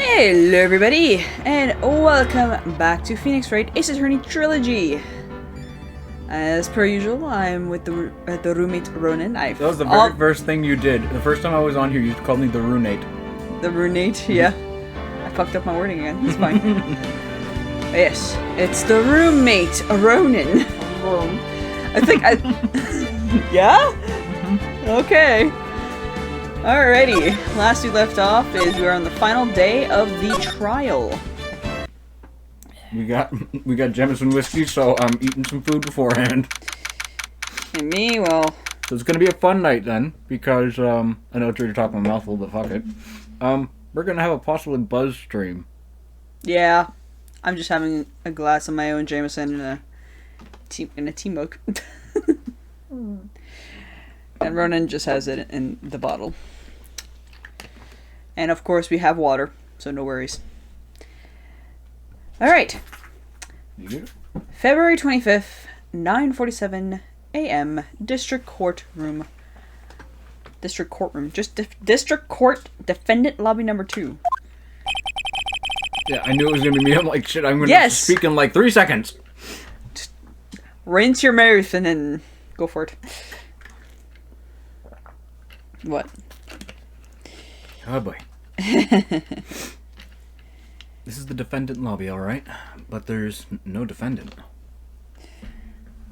Hello everybody, and welcome back to Phoenix Wright Ace Attorney Trilogy. As per usual, I'm with the roommate Ronan. That was the very first thing you did. The first time I was on here, you called me the roommate. The roommate, yeah. I fucked up my wording again. It's fine. Yes, it's the roommate Ronan. I think I... Yeah? Okay. Alrighty. Last we left off is we're on the final day of the trial. We got Jameson whiskey, so I'm eating some food beforehand. And me, well... So it's gonna be a fun night then, because I know it's really talking my mouthful, but fuck it. We're gonna have a possibly buzz stream. Yeah. I'm just having a glass of my own Jameson in a tea mug. And Ronan just has it in the bottle. And of course we have water, so no worries. Alright. February 25th, 9:47 a.m. District Courtroom. District Court Defendant Lobby number 2. Yeah, I knew it was gonna be me. I'm like, shit, I'm gonna speak in like 3 seconds. Just rinse your mouth and then go for it. What? Oh boy. This is the defendant lobby, alright? But there's no defendant.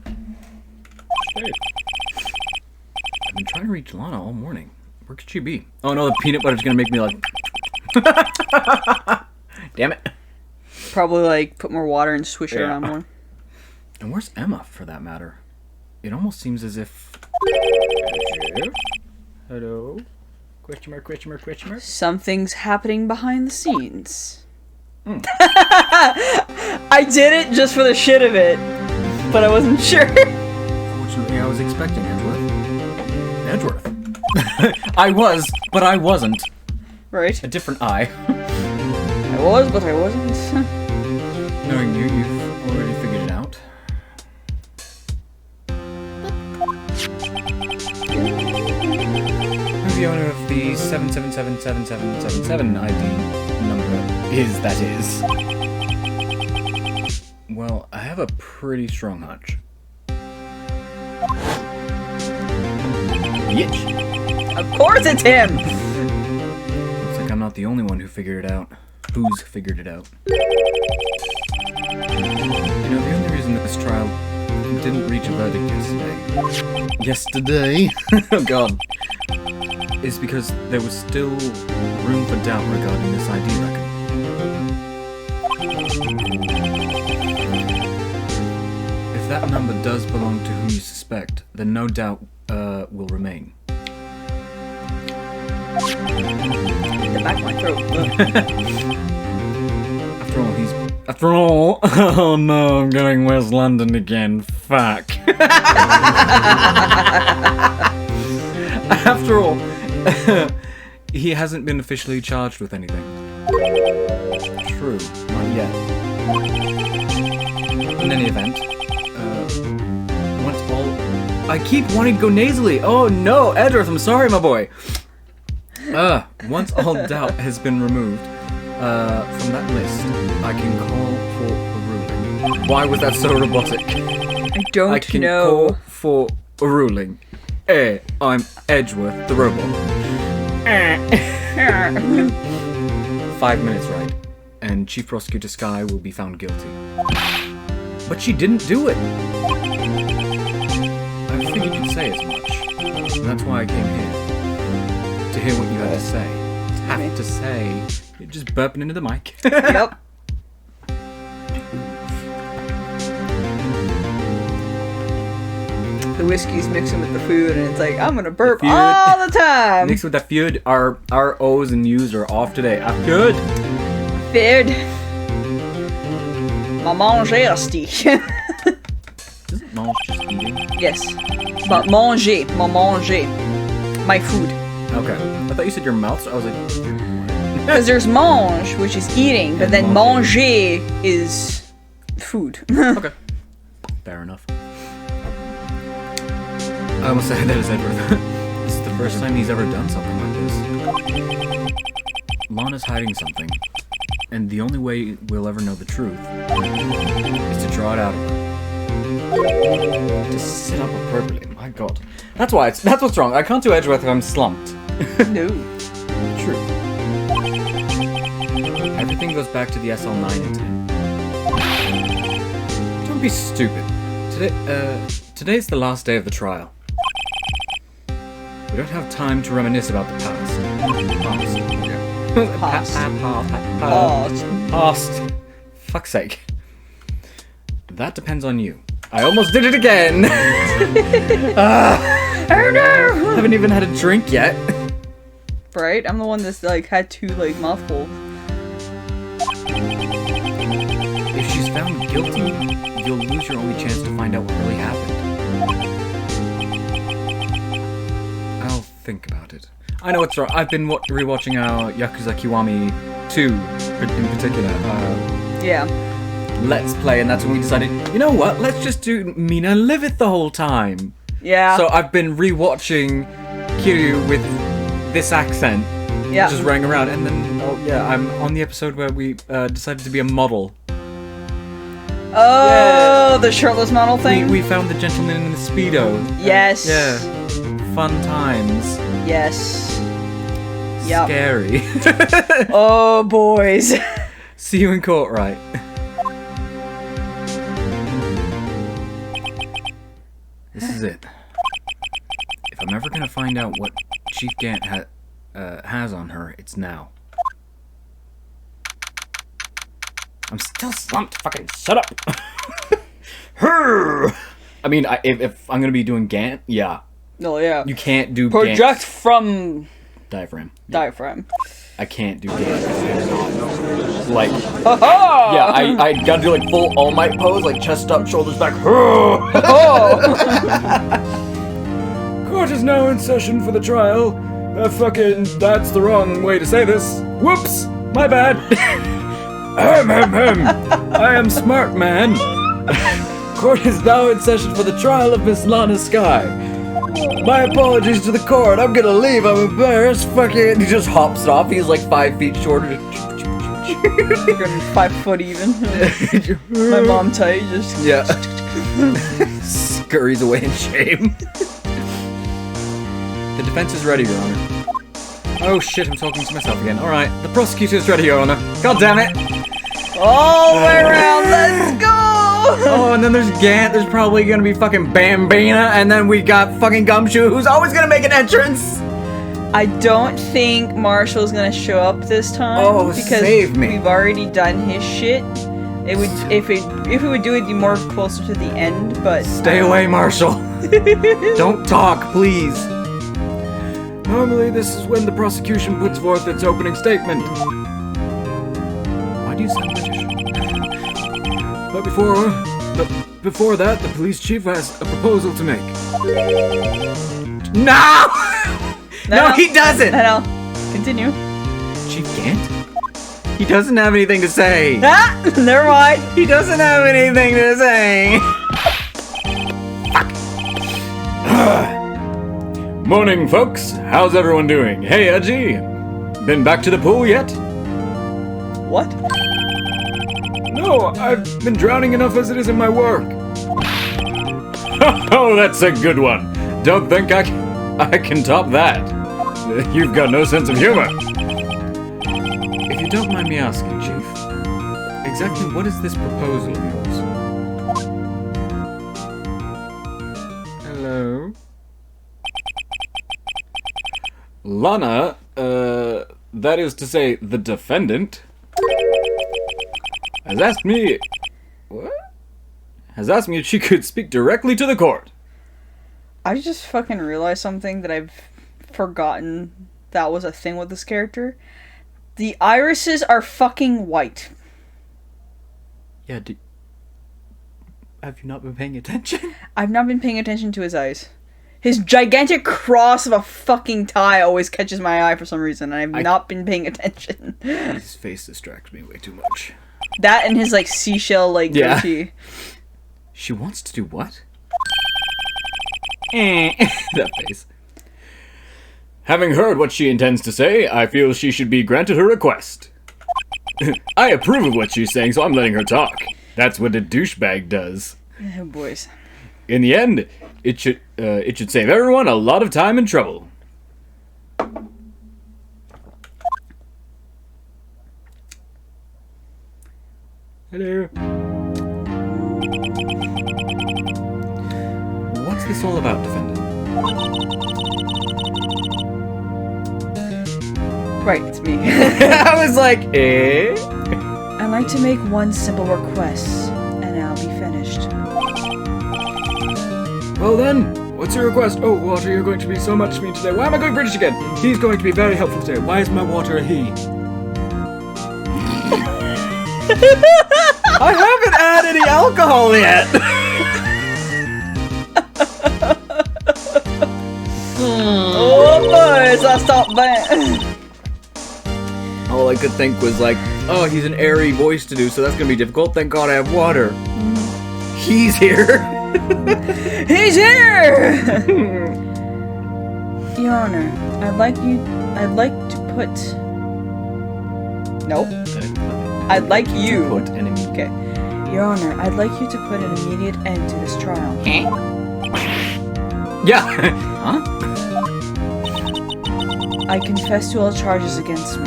Shit. I've been trying to reach Lana all morning. Where could she be? Oh no, the peanut butter's gonna make me like... Damn it. Probably like put more water and swish it around more. And where's Emma, for that matter? It almost seems as if... Hello? Question mark, question mark, question mark? Something's happening behind the scenes. I did it just for the shit of it, but I wasn't sure. Fortunately, I was expecting Edgeworth. Edgeworth? I was, but I wasn't. Right. A different I. I was, but I wasn't. Knowing you, you've already figured it out. Who the owner of the 7777777 ID number is, that is. Well, I have a pretty strong hunch. Yitch. Of course it's him! Looks like I'm not the only one who figured it out. Who's figured it out? You know, the only reason this trial didn't reach a verdict yesterday... Oh god. Is because there was still room for doubt regarding this ID record. If that number does belong to whom you suspect, then no doubt will remain. The back of my throat. After all, oh no, I'm going West London again. Fuck. After all, he hasn't been officially charged with anything. True, not yet. In any event, once all... I keep wanting to go nasally! Oh no, Edgeworth, I'm sorry, my boy! Once all doubt has been removed from that list, I can call for a ruling. Why was that so robotic? I don't know. I can call for a ruling. I'm Edgeworth, the robot. 5 minutes, right? And Chief Prosecutor Skye will be found guilty. But she didn't do it! I figured you'd say as much. And that's why I came here. To hear what you had to say. Have to say. You're just burping into the mic. Yep. The whiskey's mixing with the food, and it's like, I'm gonna burp all the time! Mixed with the food, our O's and U's are off today. I'm good! Food. Ma manger sti. Isn't mange just eating? Yes. But manger. Ma manger. My food. Okay. I thought you said your mouth, so I was like... Because there's mange, which is eating, but then manger is food. Okay. Fair enough. I almost said that as Edward. This is the first time he's ever done something like this. Lana's hiding something. and the only way we'll ever know the truth is to draw it out of her. To sit up appropriately. My God, that's what's wrong. I can't do Edgeworth if I'm slumped. No. True. Everything goes back to the SL9 and 10. Don't be stupid. Today's the last day of the trial. We don't have time to reminisce about the past. Past. Fuck's sake. That depends on you. I almost did it again! Oh no! Haven't even had a drink yet. Right? I'm the one that's like had 2 like mouthfuls. If she's found guilty, you'll lose your only chance to find out what really happened. I'll think about it. I know it's wrong. I've been rewatching Yakuza Kiwami 2 in particular. Yeah. Let's Play, and that's when we decided, you know what? Let's just do Mina Liveth the whole time. Yeah. So I've been rewatching Kiryu with this accent. Yeah. Just running around, and then I'm on the episode where we decided to be a model. Oh, the shirtless model thing? We found the gentleman in the Speedo. Yes. Yeah. Fun times. Yes. Yep. Scary. Oh, boys. See you in court, Wright. This is it. If I'm ever gonna find out what Chief Gant has on her, it's now. I'm still slumped. Fucking shut up. I mean, if I'm gonna be doing Gant, yeah. Oh yeah. You can't do project Gant. from Diaphragm. diaphragm. I can't do Gant. Like, Oh! yeah, I gotta do like full All Might pose, like chest up, shoulders back. Oh! Court is now in session for the trial. That's the wrong way to say this. Whoops, my bad. I am smart, man. Court is now in session for the trial of Miss Lana Sky. My apologies to the court. I'm gonna leave. I'm embarrassed. Fucking. He just hops off. He's like 5 feet shorter. 5 foot even. My mom tight just. Yeah. Scurries away in shame. The defense is ready, Your Honor. Oh shit, I'm talking to myself again. Alright, the prosecutor's ready, Your Honor. God damn it! All the way around, let's go! Oh, and then there's Gant, there's probably gonna be fucking Bambina, and then we got fucking Gumshoe, who's always gonna make an entrance! I don't think Marshall's gonna show up this time. Oh, because save me. we've already done his shit. It would if we would do it, be more closer to the end, but Stay away, Marshall. Don't talk, please. Normally, this is when the prosecution puts forth its opening statement. Why do you sound British? But before that, the police chief has a proposal to make. No! No, he doesn't! No. Continue. Chief Gant? He doesn't have anything to say. Ah! Never mind. He doesn't have anything to say. Fuck. Morning, folks. How's everyone doing? Hey, Edgy. Been back to the pool yet? What? No, I've been drowning enough as it is in my work. Oh, that's a good one. Don't think I can top that. You've got no sense of humor. If you don't mind me asking, Chief, exactly what is this proposal of yours? Hello? Lana, that is to say, the defendant, has asked me... What? Has asked me if she could speak directly to the court. I just fucking realized something that I've forgotten that was a thing with this character. The irises are fucking white. Yeah, have you not been paying attention? I've not been paying attention to his eyes. His gigantic cross of a fucking tie always catches my eye for some reason, and I've not been paying attention. His face distracts me way too much. That and his, like, seashell, like, goatee. She wants to do what? That face. Having heard what she intends to say, I feel she should be granted her request. I approve of what she's saying, so I'm letting her talk. That's what a douchebag does. Oh, boys. In the end, it should save everyone a lot of time and trouble. Hello. What's this all about, defendant? Right, it's me. I was like, eh? I'd like to make one simple request, and I'll be finished. Well then, what's your request? Oh, Water, you're going to be so much to me today. Why am I going British again? He's going to be very helpful today. Why is my Water a he? I haven't had any alcohol yet. Oh, boys, I stopped by. All I could think was like, oh, he's an airy voice to do, so that's gonna be difficult. Thank God I have water. He's here. He's here! Your Honor, I'd like to put... Nope. I'd like you... Put an immediate... Okay. Your Honor, I'd like you to put an immediate end to this trial. Yeah. Huh? I confess to all charges against me.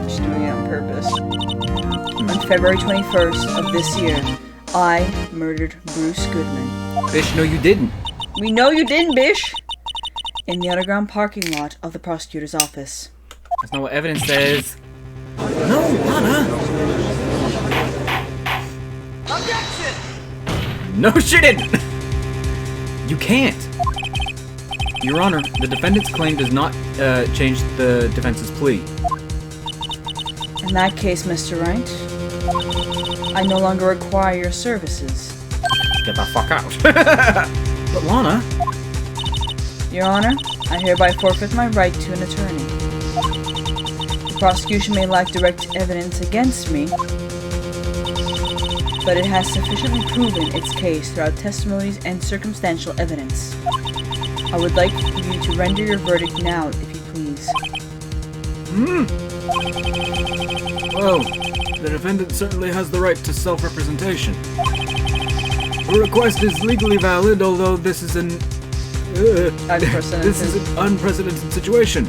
She's doing it on purpose. On February 21st of this year, I murdered Bruce Goodman. Bish, no you didn't. We know you didn't, Bish! In the underground parking lot of the prosecutor's office. That's not what evidence says. No, Lana! Objection! No, she didn't! You can't. Your Honor, the defendant's claim does not change the defense's plea. In that case, Mr. Wright, I no longer require your services. Get the fuck out. But Lana... Your Honor, I hereby forfeit my right to an attorney. The prosecution may lack direct evidence against me, but it has sufficiently proven its case throughout testimonies and circumstantial evidence. I would like you to render your verdict now, if you please. Well, the defendant certainly has the right to self-representation. The request is legally valid, although this is an unprecedented situation.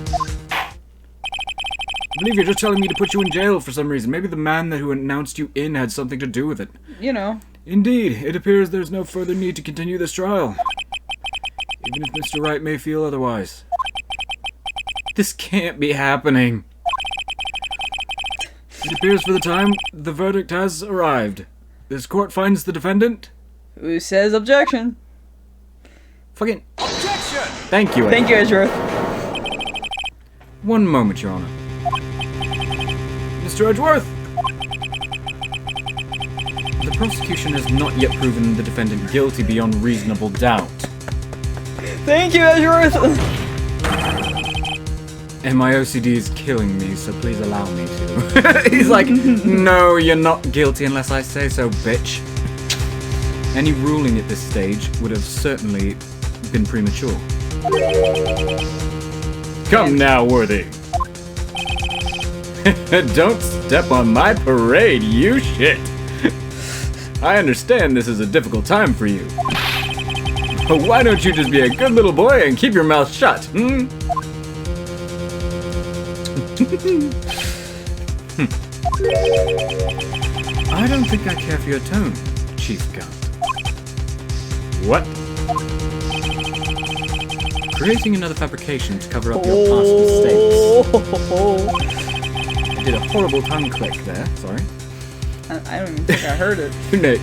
I believe you're just telling me to put you in jail for some reason. Maybe the man who announced you in had something to do with it. You know. Indeed, it appears there's no further need to continue this trial. Even if Mr. Wright may feel otherwise. This can't be happening. It appears for the time the verdict has arrived. This court finds the defendant... Who says objection? Fucking... Objection! Thank you, Thank you, Edgeworth. One moment, Your Honor. Mr. Edgeworth! The prosecution has not yet proven the defendant guilty beyond reasonable doubt. Thank you, Edgeworth! And my OCD is killing me, so please allow me to. He's like, no, you're not guilty unless I say so, bitch. Any ruling at this stage would have certainly been premature. Come now, Worthy. Don't step on my parade, you shit. I understand this is a difficult time for you. But why don't you just be a good little boy and keep your mouth shut, hmm? I don't think I care for your tone, Chief Gunt. What? Creating another fabrication to cover up your past mistakes. I did a horrible tongue click there, sorry. I don't even think I heard it. No.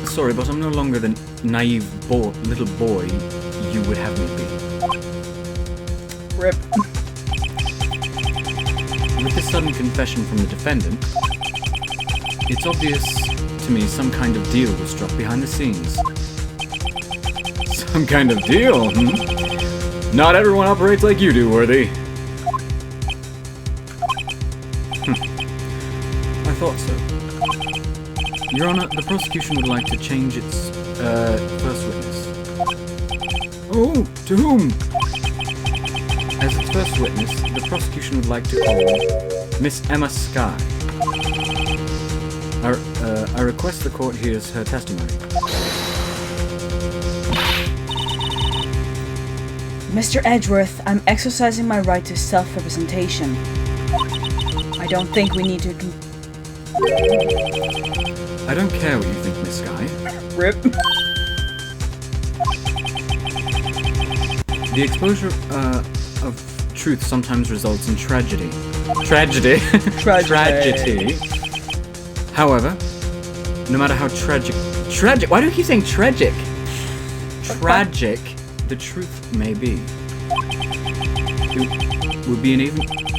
Sorry, but I'm no longer the naive little boy you would have me be. Rip. With this sudden confession from the defendant, it's obvious to me some kind of deal was struck behind the scenes. Some kind of deal, hmm? Not everyone operates like you do, Worthy. I thought so. Your Honor, the prosecution would like to change its, first witness. Oh, to whom? As its first witness, the prosecution would like to call Miss Emma Skye. I request the court hears her testimony. Mr. Edgeworth, I'm exercising my right to self-representation. I don't think we need to... I don't care what you think, Miss Skye. Rip. The exposure of truth sometimes results in tragedy. Tragedy. Tragedy. However, no matter how tragic... Why do you keep saying tragic? Tragic the truth may be. It would be an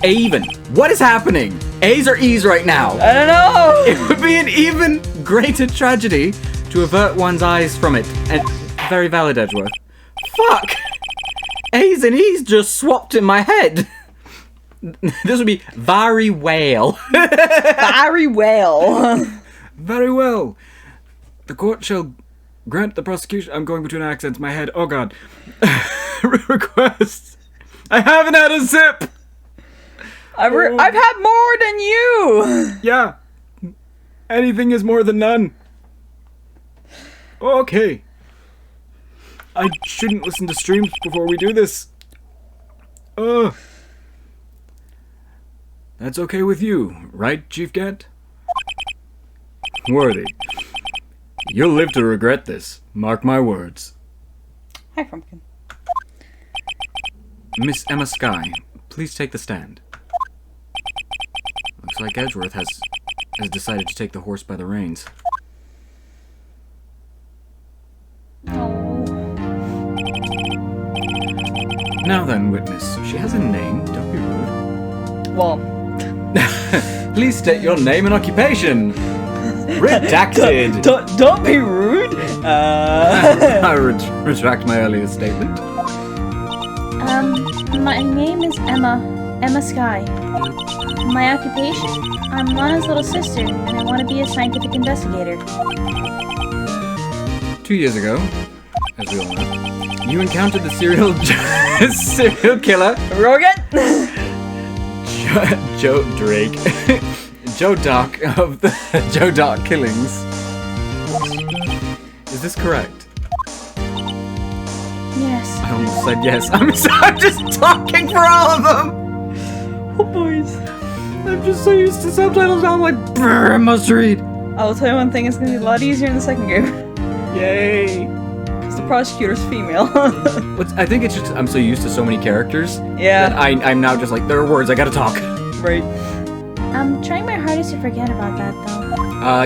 even... What is happening? A's or E's right now? I don't know! It would be an even greater tragedy to avert one's eyes from it. And very valid, Edgeworth. Fuck! A's and E's just swapped in my head. This would be very well. Very well. Very well. The court shall grant the prosecution... I'm going between accents in my head. Oh god. Request. I haven't had a sip! I've had more than you! Yeah. Anything is more than none. Okay. I shouldn't listen to streams before we do this. That's okay with you, right, Chief Gant? Worthy. You'll live to regret this. Mark my words. Hi, Frumpkin. Miss Emma Skye, please take the stand. Looks like Edgeworth has decided to take the horse by the reins. Oh. Now then, witness. She has a name. Don't be rude. Well. Please state your name and occupation. Redacted. Don't be rude. I retract my earlier statement. My name is Emma Skye. My occupation? I'm Lana's little sister, and I want to be a scientific investigator. 2 years ago, as we all know, you encountered the serial killer, Rogan? Joe Drake, Joe Doc of the Joe Doc killings. Is this correct? Yes. I almost said yes. I'm just talking for all of them. Oh, boys. I'm just so used to subtitles now. I'm like, brr, I must read. I will tell you one thing, it's gonna be a lot easier in the second game. Yay. Because the prosecutor's female. I think it's just I'm so used to so many characters. Yeah. That I'm now just like, there are words, I gotta talk. Right. I'm trying my hardest to forget about that, though.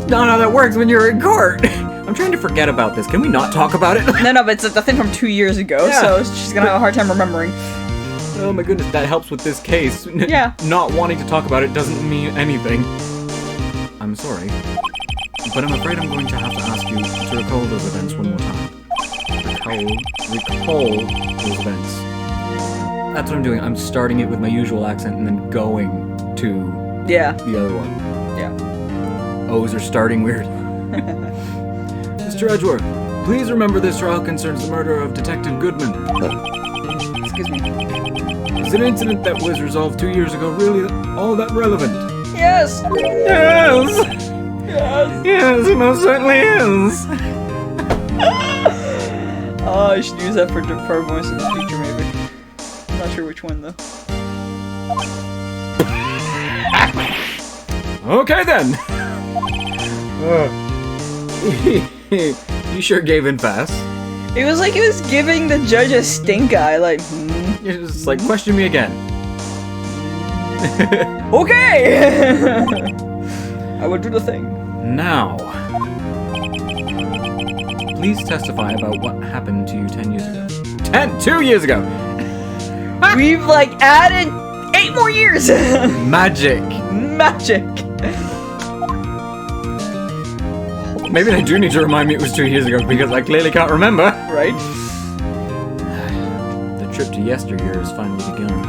That works when you're in court. I'm trying to forget about this. Can we not talk about it? No, but it's a thing from 2 years ago, Yeah. so she's gonna have a hard time remembering. Oh my goodness, that helps with this case. Yeah. Not wanting to talk about it doesn't mean anything. I'm sorry, but I'm afraid I'm going to have to ask you to recall those events one more time. Recall those events. That's what I'm doing. I'm starting it with my usual accent and then going to Yeah. the other one. Yeah. O's are starting weird. Mr. Edgeworth, please remember this trial concerns the murder of Detective Goodman. Excuse me. Is an incident that was resolved 2 years ago really all that relevant? Yes! Yes! Yes! Yes, it most certainly is! Oh, I should use that for voice in the future, maybe. I'm not sure which one, though. Okay then! You sure gave in fast. It was like he was giving the judge a stink eye, like, You're just like, question me again. okay! I would do the thing. Now, please testify about what happened to you 10 years ago. 2 years ago! We've, like, added 8 more years! Magic! Magic! Maybe they do need to remind me it was 2 years ago because I clearly can't remember. Right? The trip to yesteryear has finally begun.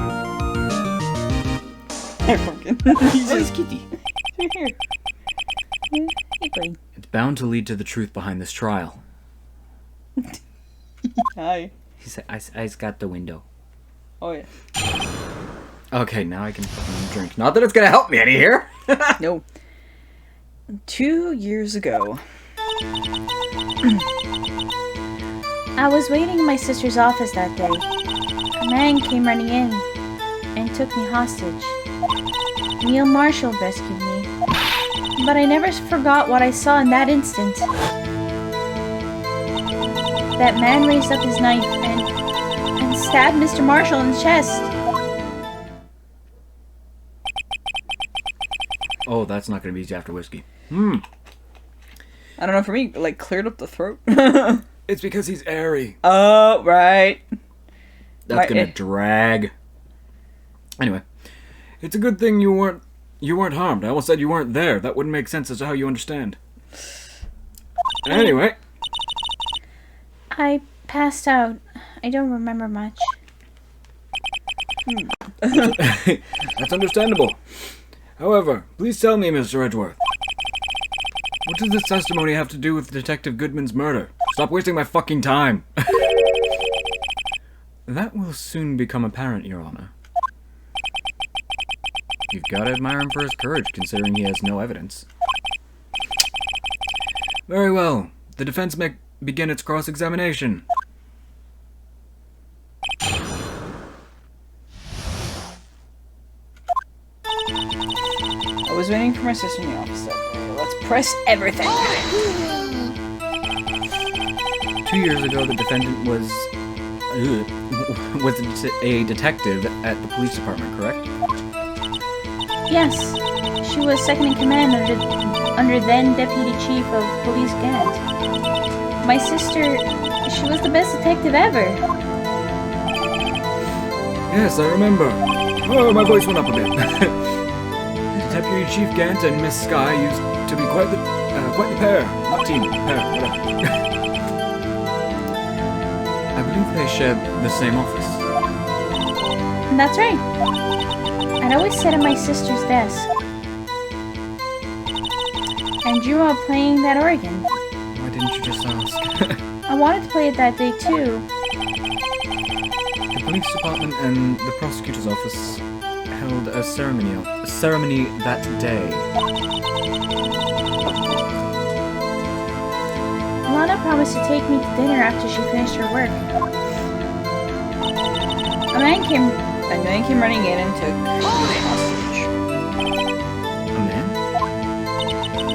Pumpkin. He's kitty. Here. Hey, buddy. It's bound to lead to the truth behind this trial. Hi. He said, I got the window. Oh, yeah. Okay, now I can fucking drink. Not that it's gonna help me any here. No. 2 years ago. I was waiting in my sister's office that day. A man came running in and took me hostage. Neil Marshall rescued me, but I never forgot what I saw in that instant. That man raised up his knife and stabbed Mr. Marshall in the chest. Oh, that's not gonna be easy after whiskey. I don't know, for me, like, cleared up the throat. It's because he's airy. Oh, right. That's gonna drag. Anyway, it's a good thing you weren't harmed. I almost said you weren't there. That wouldn't make sense as to how you understand. Anyway. I passed out. I don't remember much. That's understandable. However, please tell me, Mr. Edgeworth. What does this testimony have to do with Detective Goodman's murder? Stop wasting my fucking time. That will soon become apparent, Your Honor. You've got to admire him for his courage, considering he has no evidence. Very well. The defense may begin its cross-examination. I was waiting for my sister in the office that day. Let's press everything. 2 years ago, the defendant was a detective at the police department, correct? Yes, she was second in command under then Deputy Chief of Police Gant. My sister, she was the best detective ever. Yes, I remember. Oh, my voice went up a bit. Deputy Chief Gant and Miss Skye used to be quite the pair. Not team, pair, whatever. I believe they shared the same office. That's right. I'd always sit at my sister's desk and dream of playing that organ. Why didn't you just ask? I wanted to play it that day too. The police department and the prosecutor's office held a ceremony that day. Lana promised to take me to dinner after she finished her work. A man came running in and took me hostage. A man?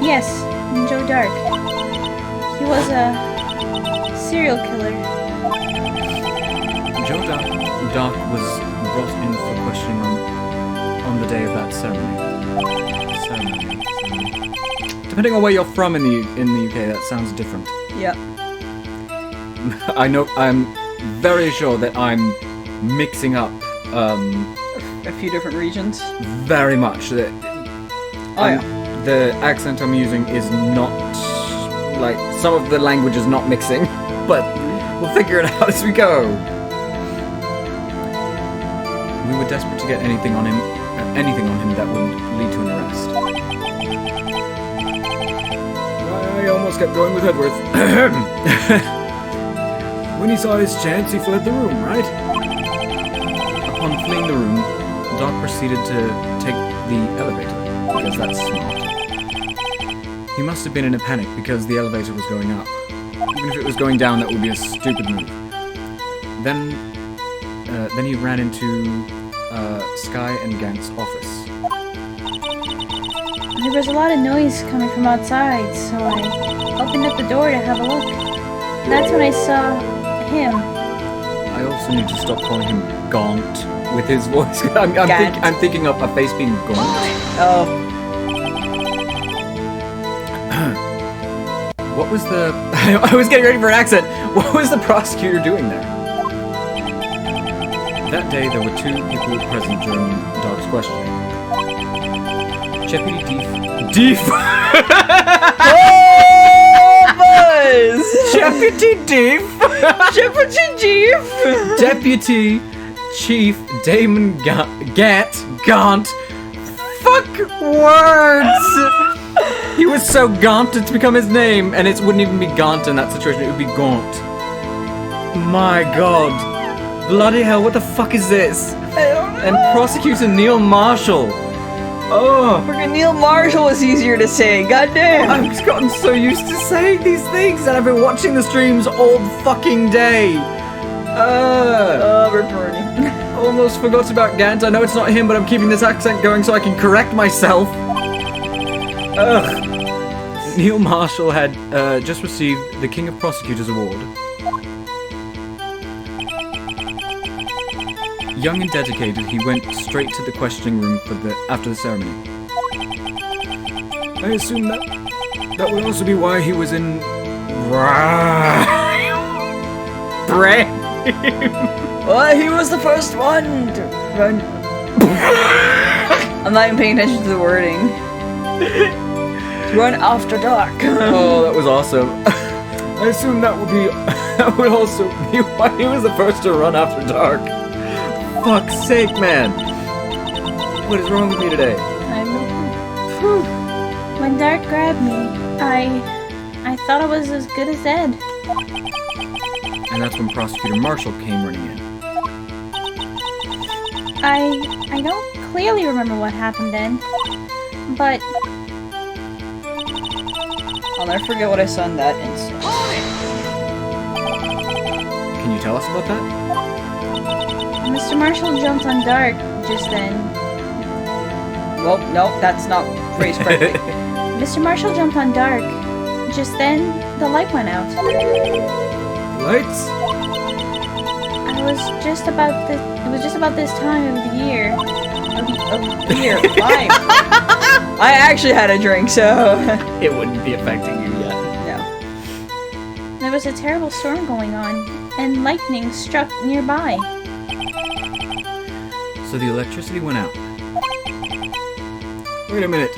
Yes, Joe Dark. He was a serial killer. Joe Dark was brought in for questioning on the day of that ceremony. Depending on where you're from in the UK, that sounds different. Yeah. I know. I'm very sure that I'm mixing up A few different regions. very much. That the accent I'm using is not like some of the language is not mixing, but we'll figure it out as we go. We were desperate to get anything on him that would lead to an arrest. I almost kept going with Edwards. When he saw his chance, he fled the room, right? Upon fleeing the room, Doc proceeded to take the elevator, because that's smart. He must have been in a panic because the elevator was going up. Even if it was going down, that would be a stupid move. Then he ran into Skye and Gant's office. There was a lot of noise coming from outside, so I opened up the door to have a look. That's when I saw him. I also need to stop calling him Gaunt with his voice. I'm thinking of a face being gaunt. Oh. What was the... I was getting ready for an accent. What was the prosecutor doing there? That day, there were two people present during Doc's questioning. Deputy Deef... Oh, Buzz! Deputy Deef! Deputy Chief! Deputy Chief Damon Gaunt. Fuck words! He was so gaunt it's become his name, and it wouldn't even be Gaunt in that situation, it would be Gaunt. My god. Bloody hell, what the fuck is this? I don't know. And Prosecutor Neil Marshall. Oh. Freaking Neil Marshall is easier to say. Goddamn. I've just gotten so used to saying these things, and I've been watching the streams all fucking day. We're burning. Almost forgot about Gant. I know it's not him, but I'm keeping this accent going so I can correct myself. Ugh. Neil Marshall had just received the King of Prosecutors Award. Young and dedicated, he went straight to the questioning room after the ceremony. I assume that would also be why he was in Brain. Well, he was the first one to run. I'm not even paying attention to the wording. To run after dark. Oh, that was awesome. I assume that would also be why he was the first to run after dark. Fuck's sake, man. What is wrong with me today? When Dark grabbed me, I thought I was as good as dead. And that's when Prosecutor Marshall came running in. I don't clearly remember what happened then, but I'll never forget what I saw in that instant. Can you tell us about that? Mr. Marshall jumped on Dark just then. Well, no, that's not phrased correctly. Mr. Marshall jumped on Dark. Just then, the light went out. Lights? It was just about this time of the year. Fine. I actually had a drink, so It wouldn't be affecting you yet. no. There was a terrible storm going on, and lightning struck nearby. So the electricity went out. Wait a minute.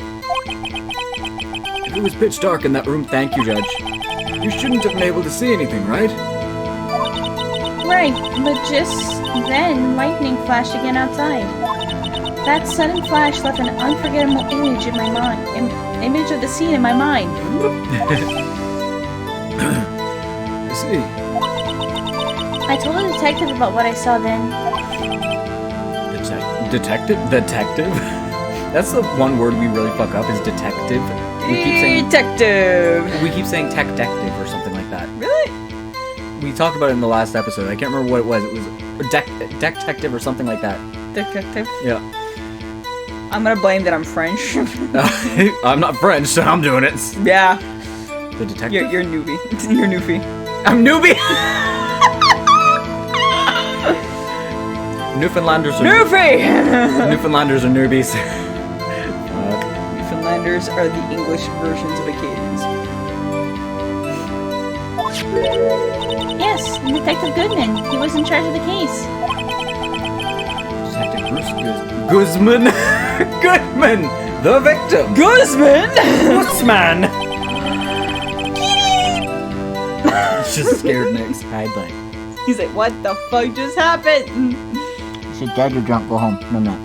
If it was pitch dark in that room, thank you, Judge. You shouldn't have been able to see anything, right? Right, but just then, lightning flashed again outside. That sudden flash left an unforgettable image in my mind. Image of the scene in my mind. I see. I told the detective about what I saw then. Detective? That's the one word we really fuck up is detective. We keep saying tech-detective or something like that. Really? We talked about it in the last episode. I can't remember what it was. It was detective or something like that. Detective? Yeah. I'm gonna blame that I'm French. I'm not French, so I'm doing it. Yeah. The detective? You're newbie. You're newbie. I'm newbie! Newfoundlanders are Newfoundlanders are newbies. Newfoundlanders are the English versions of Acadians. Yes, Detective Goodman. He was in charge of the case. Detective Bruce Guzman. Goodman, the victim. Guzman! Guzman. Just scared next. Hi, bud. He's like, what the fuck just happened? Said, Dad, you're drunk. Go home. No, I'm not.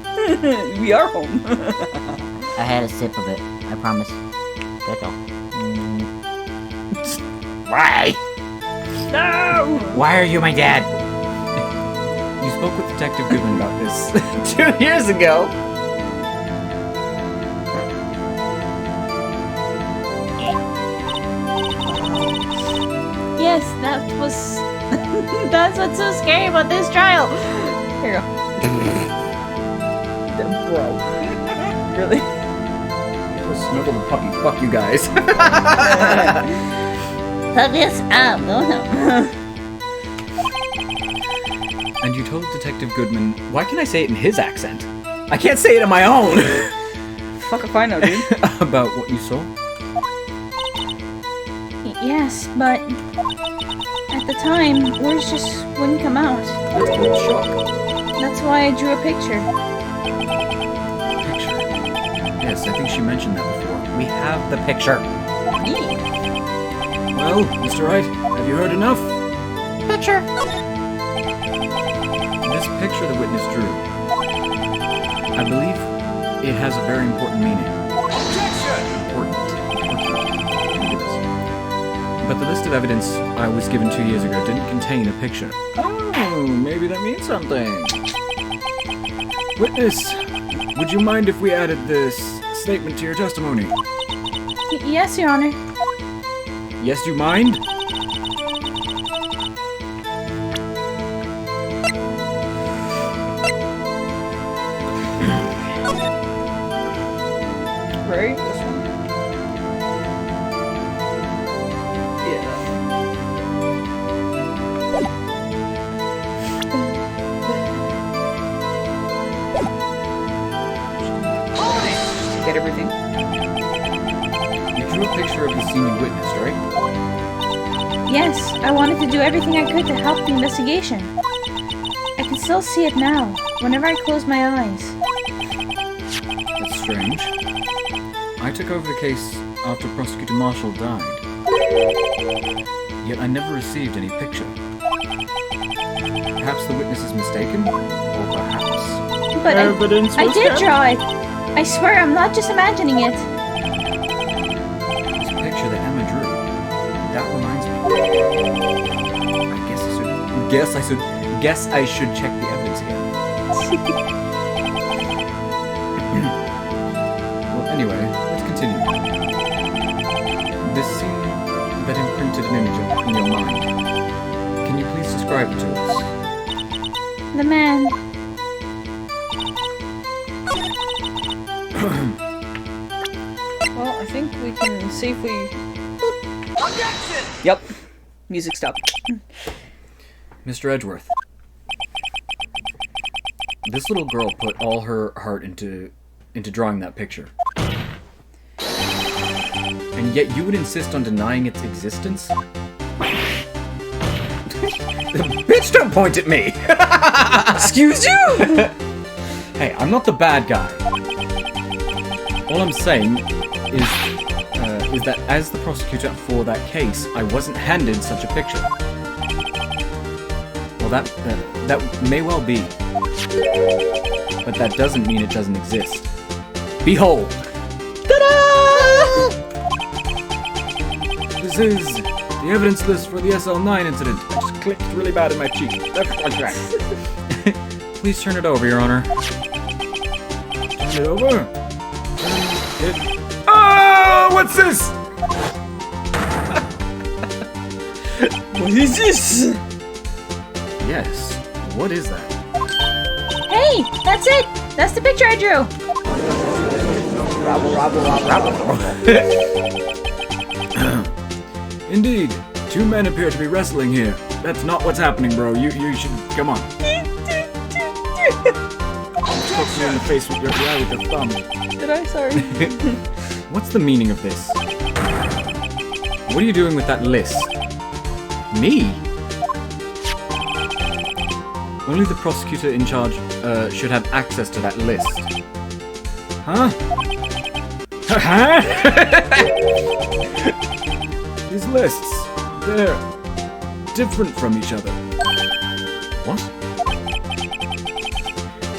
We are home. I had a sip of it. I promise. That's all. Why? No! Why are you my dad? You spoke with Detective Goodman about this 2 years ago. Yes, that was... That's what's so scary about this trial. Here you go. Bro. Really? Go snuggle the puppy. Fuck you guys. Fuck this up. No. And you told Detective Goodman... Why can I say it in his accent? I can't say it in my own. Fuck if I know, dude. About what you saw? Yes, but... At the time, words just wouldn't come out. That's called shock. That's why I drew a picture. Picture. Yes, I think she mentioned that before. We have the picture. Well, Mr. Wright, have you heard enough? Picture. This picture the witness drew, I believe it has a very important meaning. Objection! Important. But the list of evidence I was given 2 years ago didn't contain a picture. Oh, maybe that means something. Witness, would you mind if we added this statement to your testimony? Yes, Your Honor. Yes, you mind? Right? This one? Yeah. Get everything. You drew a picture of the scene you witnessed, right? Yes, I wanted to do everything I could to help the investigation. I can still see it now, whenever I close my eyes. That's strange. I took over the case after Prosecutor Marshall died. Yet I never received any picture. Perhaps the witness is mistaken? Or perhaps... But Evidence I was did kept. draw it. I swear I'm not just imagining it. This picture that Emma drew. That reminds me. I guess I should check the evidence again. Well, anyway, let's continue. This scene that imprinted an image in your mind. Can you please describe it to us? The man. Well, I think we can safely... Objection! Yep. Music stopped. Mr. Edgeworth. This little girl put all her heart into drawing that picture. And yet you would insist on denying its existence? Bitch, don't point at me! Excuse you? Hey, I'm not the bad guy. All I'm saying is that as the prosecutor for that case, I wasn't handed such a picture. Well, that may well be. But that doesn't mean it doesn't exist. Behold! Ta-da! This is the evidence list for the SL9 incident. I just clicked really bad in my cheek. Please turn it over, Your Honor. Turn it over? Oh, what's this? What is this? Yes, what is that? Hey, that's it. That's the picture I drew. Indeed, two men appear to be wrestling here. That's not what's happening, bro. You should come on. Poke me in the face with your eye with your thumb. Did I? Sorry. What's the meaning of this? What are you doing with that list? Me? Only the prosecutor in charge should have access to that list. Huh? Huh? These lists, they're different from each other. What?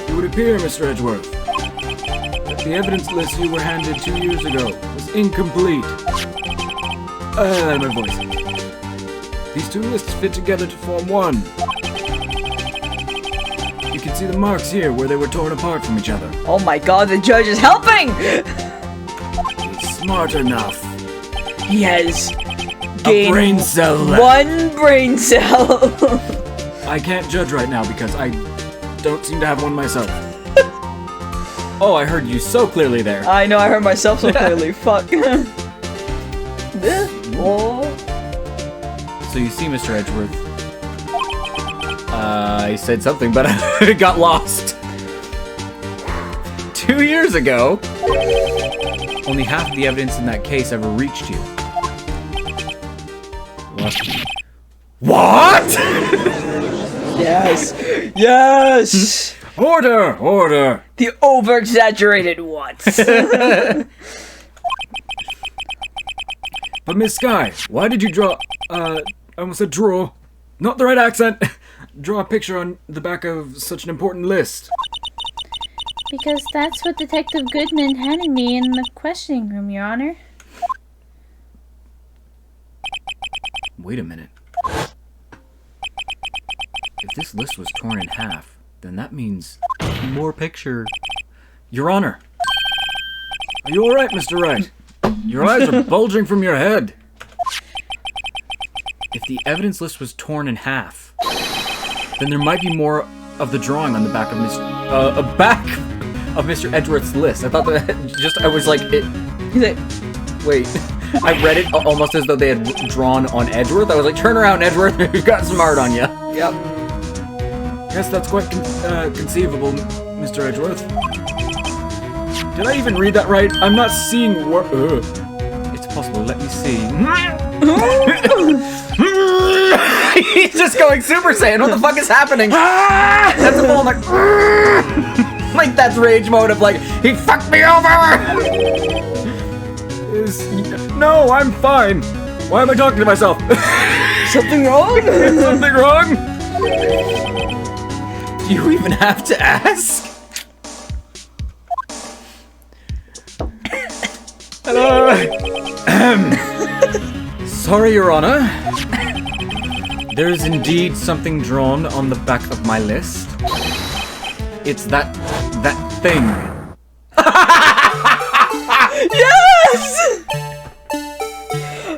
It would appear, Mr. Edgeworth, that the evidence list you were handed 2 years ago was incomplete. My voice. These two lists fit together to form one. You can see the marks here where they were torn apart from each other. Oh my god, the judge is helping! He's smart enough. He has A gained brain cell left. one brain cell. I can't judge right now because I don't seem to have one myself. Oh, I heard you so clearly there. I know, I heard myself so clearly. Fuck. Oh. So you see, Mr. Edgeworth, I said something, but I got lost. 2 years ago, only half of the evidence in that case ever reached you. What? Yes. Yes. Order! Order! The over-exaggerated ones. But Miss Sky, why did you draw, I almost said draw, not the right accent, draw a picture on the back of such an important list? Because that's what Detective Goodman handed me in the questioning room, Your Honor. Wait a minute. If this list was torn in half, then that means more picture. Your Honor! Are you alright, Mr. Wright? Your eyes are bulging from your head. If the evidence list was torn in half, then there might be more of the drawing on the back of Mr. Edgeworth's list. I thought that I was like, wait. I read it almost as though they had drawn on Edgeworth. I was like, turn around, Edgeworth, we've got some art on you. Yep. Yes, that's quite conceivable, Mr. Edgeworth. Did I even read that right? I'm not seeing It's possible, let me see. He's just going Super Saiyan, what the fuck is happening? That's a full like that's rage mode of like, he fucked me over! No, I'm fine. Why am I talking to myself? Something wrong? Something wrong? Do you even have to ask? Hello. Sorry, Your Honor. There is indeed something drawn on the back of my list. It's that thing. Yes!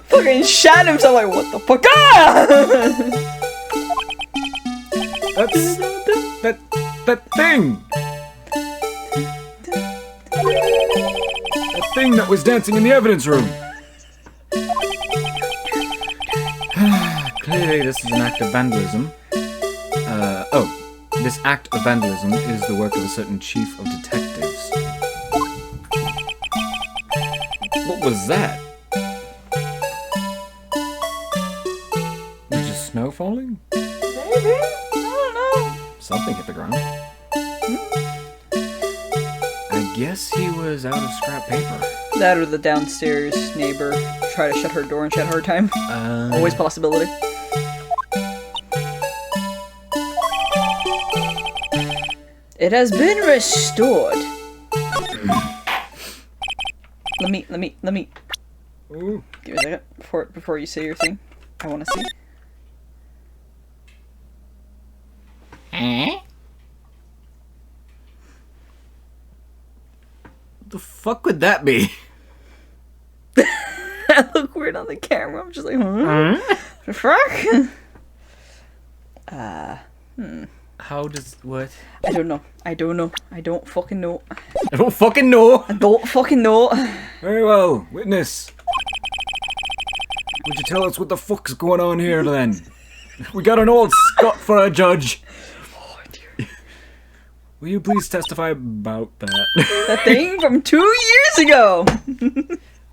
Fucking shot himself like, what the fuck? Ah! That's that thing. That thing that was dancing in the evidence room. Clearly, this is an act of vandalism. This act of vandalism is the work of a certain chief of detectives. What was that? Was just snow falling? Maybe? I don't know. Something hit the ground. I guess he was out of scrap paper. That or the downstairs neighbor try to shut her door and she had a hard time. Always possibility. It has been restored. Let me. Ooh. Give me a second before you say your thing. I want to see. What the fuck would that be? I look weird on the camera. I'm just like, huh? The fuck? How does what? I don't know. I don't fucking know. I don't fucking know. Very Very well, witness. Would you tell us what the fuck's going on here then? We got an old Scot for a judge. Oh dear. Will you please testify about that? That thing from 2 years ago.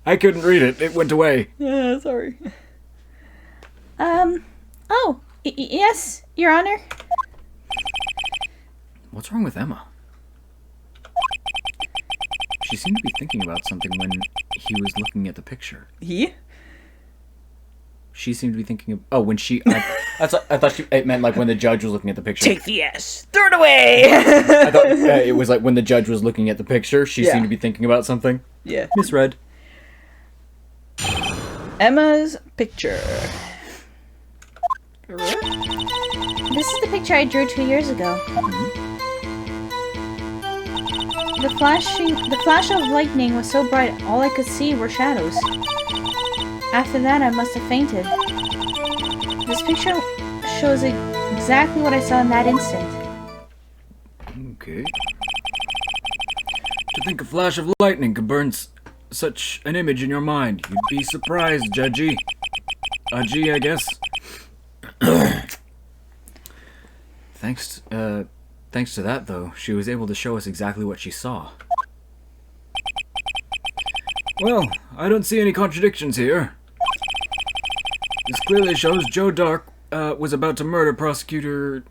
I couldn't read it. It went away. Yeah, sorry. Oh, yes, Your Honor. What's wrong with Emma? She seemed to be thinking about something when he was looking at the picture. He? She seemed to be thinking of... Oh, when she... I thought it meant like when the judge was looking at the picture. Take the S. Throw it away. I thought it was like when the judge was looking at the picture, she seemed to be thinking about something. Yeah. Misread. Emma's picture. This is the picture I drew 2 years ago. The flash of lightning was so bright, all I could see were shadows. After that, I must have fainted. This picture shows exactly what I saw in that instant. Okay. To think a flash of lightning could burn such an image in your mind, you'd be surprised, Judgy. Judgy, I guess. Thanks to that, though, she was able to show us exactly what she saw. Well, I don't see any contradictions here. This clearly shows Joe Dark was about to murder prosecutor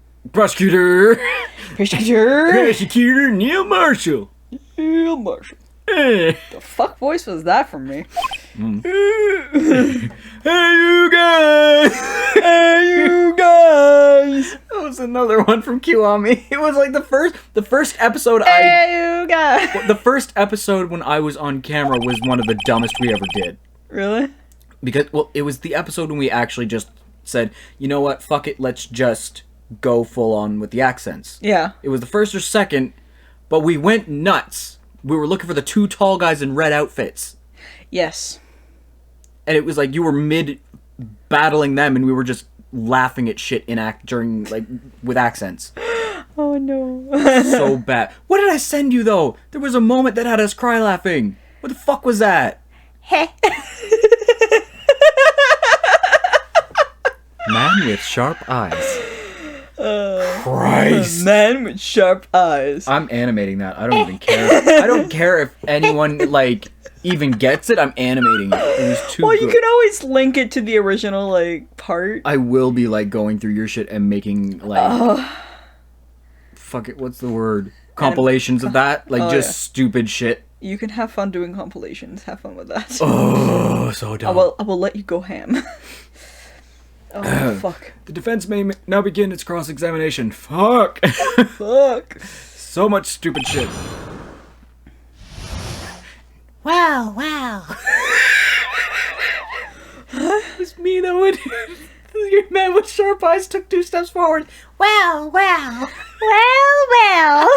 Neil Marshall. Neil Marshall. The fuck voice was that from me? Hey, you guys! Hey, you guys! That was another one from Kiwami. It was like the first episode Hey, you guys! The first episode when I was on camera was one of the dumbest we ever did. Really? Because, well, it was the episode when we actually just said, you know what, fuck it, let's just go full on with the accents. Yeah. It was the first or second, but we went nuts. We were looking for the 2 tall guys in red outfits. Yes. And it was like you were mid-battling them, and we were just laughing at shit during, like, with accents. Oh, no. So bad. What did I send you, though? There was a moment that had us cry laughing. What the fuck was that? Man with sharp eyes. Christ. Man with sharp eyes. I'm animating that. I don't even care. I don't care if anyone, like, even gets it. I'm animating it. It was too Well, good. you can always link it to the original, like, part. I will be, like, going through your shit and making, like... Fuck it, what's the word? Compilations of that? Like, just stupid shit. You can have fun doing compilations. Have fun with that. Oh, so dumb. I will let you go ham. Oh, fuck. The defense may now begin its cross-examination. Fuck. Fuck. So much stupid shit. Wow, wow. It's me that would... Your man with sharp eyes took 2 steps forward. Wow, wow. Well, well.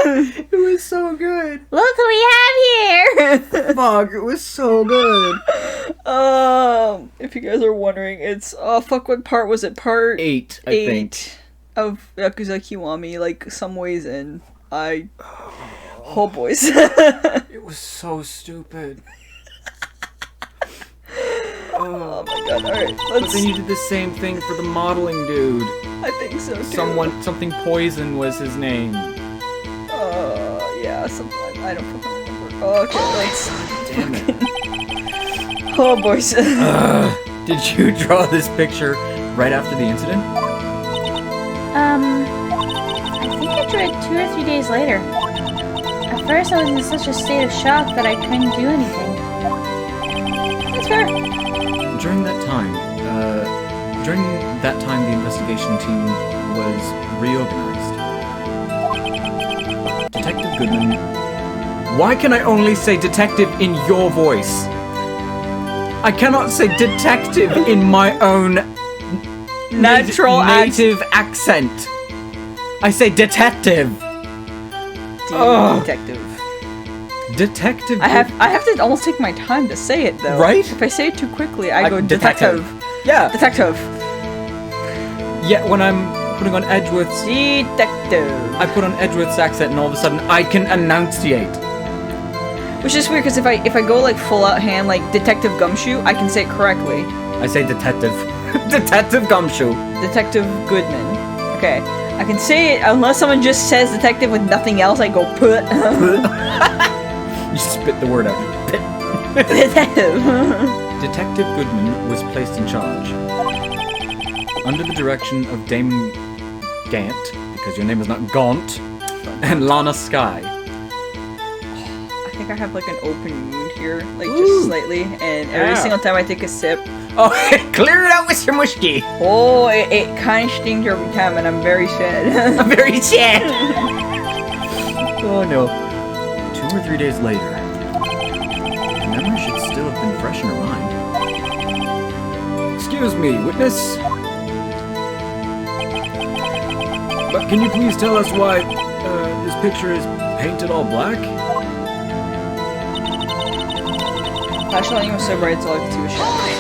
It was so good. Look who we have here. Fuck, it was so good. If you guys are wondering, it's fuck, what part was it? Part 8, I think. Of Yakuza Kiwami, like some ways in. Oh boys. It was so stupid. Oh my god, alright, But let's... then you did the same thing for the modeling dude. I think so too. Something Poison was his name. Yeah, something like, I don't fucking remember. Okay, let's... Damn it. Oh boys. Did you draw this picture right after the incident? I think I drew it 2 or 3 days later. At first I was in such a state of shock that I couldn't do anything. That's fair. During that time, the investigation team was reorganized. Detective Goodman... Why can I only say detective in your voice? I cannot say detective in my own... Natural native accent. I say detective. Detective. Detective... I have to almost take my time to say it though. Right? If I say it too quickly, I go detective. Yeah. Detective. Yeah, when I'm putting on Edgeworth's... Detective. I put on Edgeworth's accent and all of a sudden I can enunciate. Which is weird because if I go like full out hand like Detective Gumshoe, I can say it correctly. I say detective. Detective Gumshoe. Detective Goodman. Okay. I can say it unless someone just says detective with nothing else, I go put. You spit the word out. Detective. Detective Goodman was placed in charge. Under the direction of Damon Gant, because your name is not Gaunt, and Lana Sky. I think I have like an open wound here, like just slightly, and every single time I take a sip, Oh, clear it out with some whiskey. oh, it kind of stings every time, and I'm very sad. I'm very sad. Oh no. 2 or 3 days later, the memory should still have been fresh in her mind. Excuse me, witness. But can you please tell us why this picture is painted all black? Flashlight was so bright, so all I could see was shadows.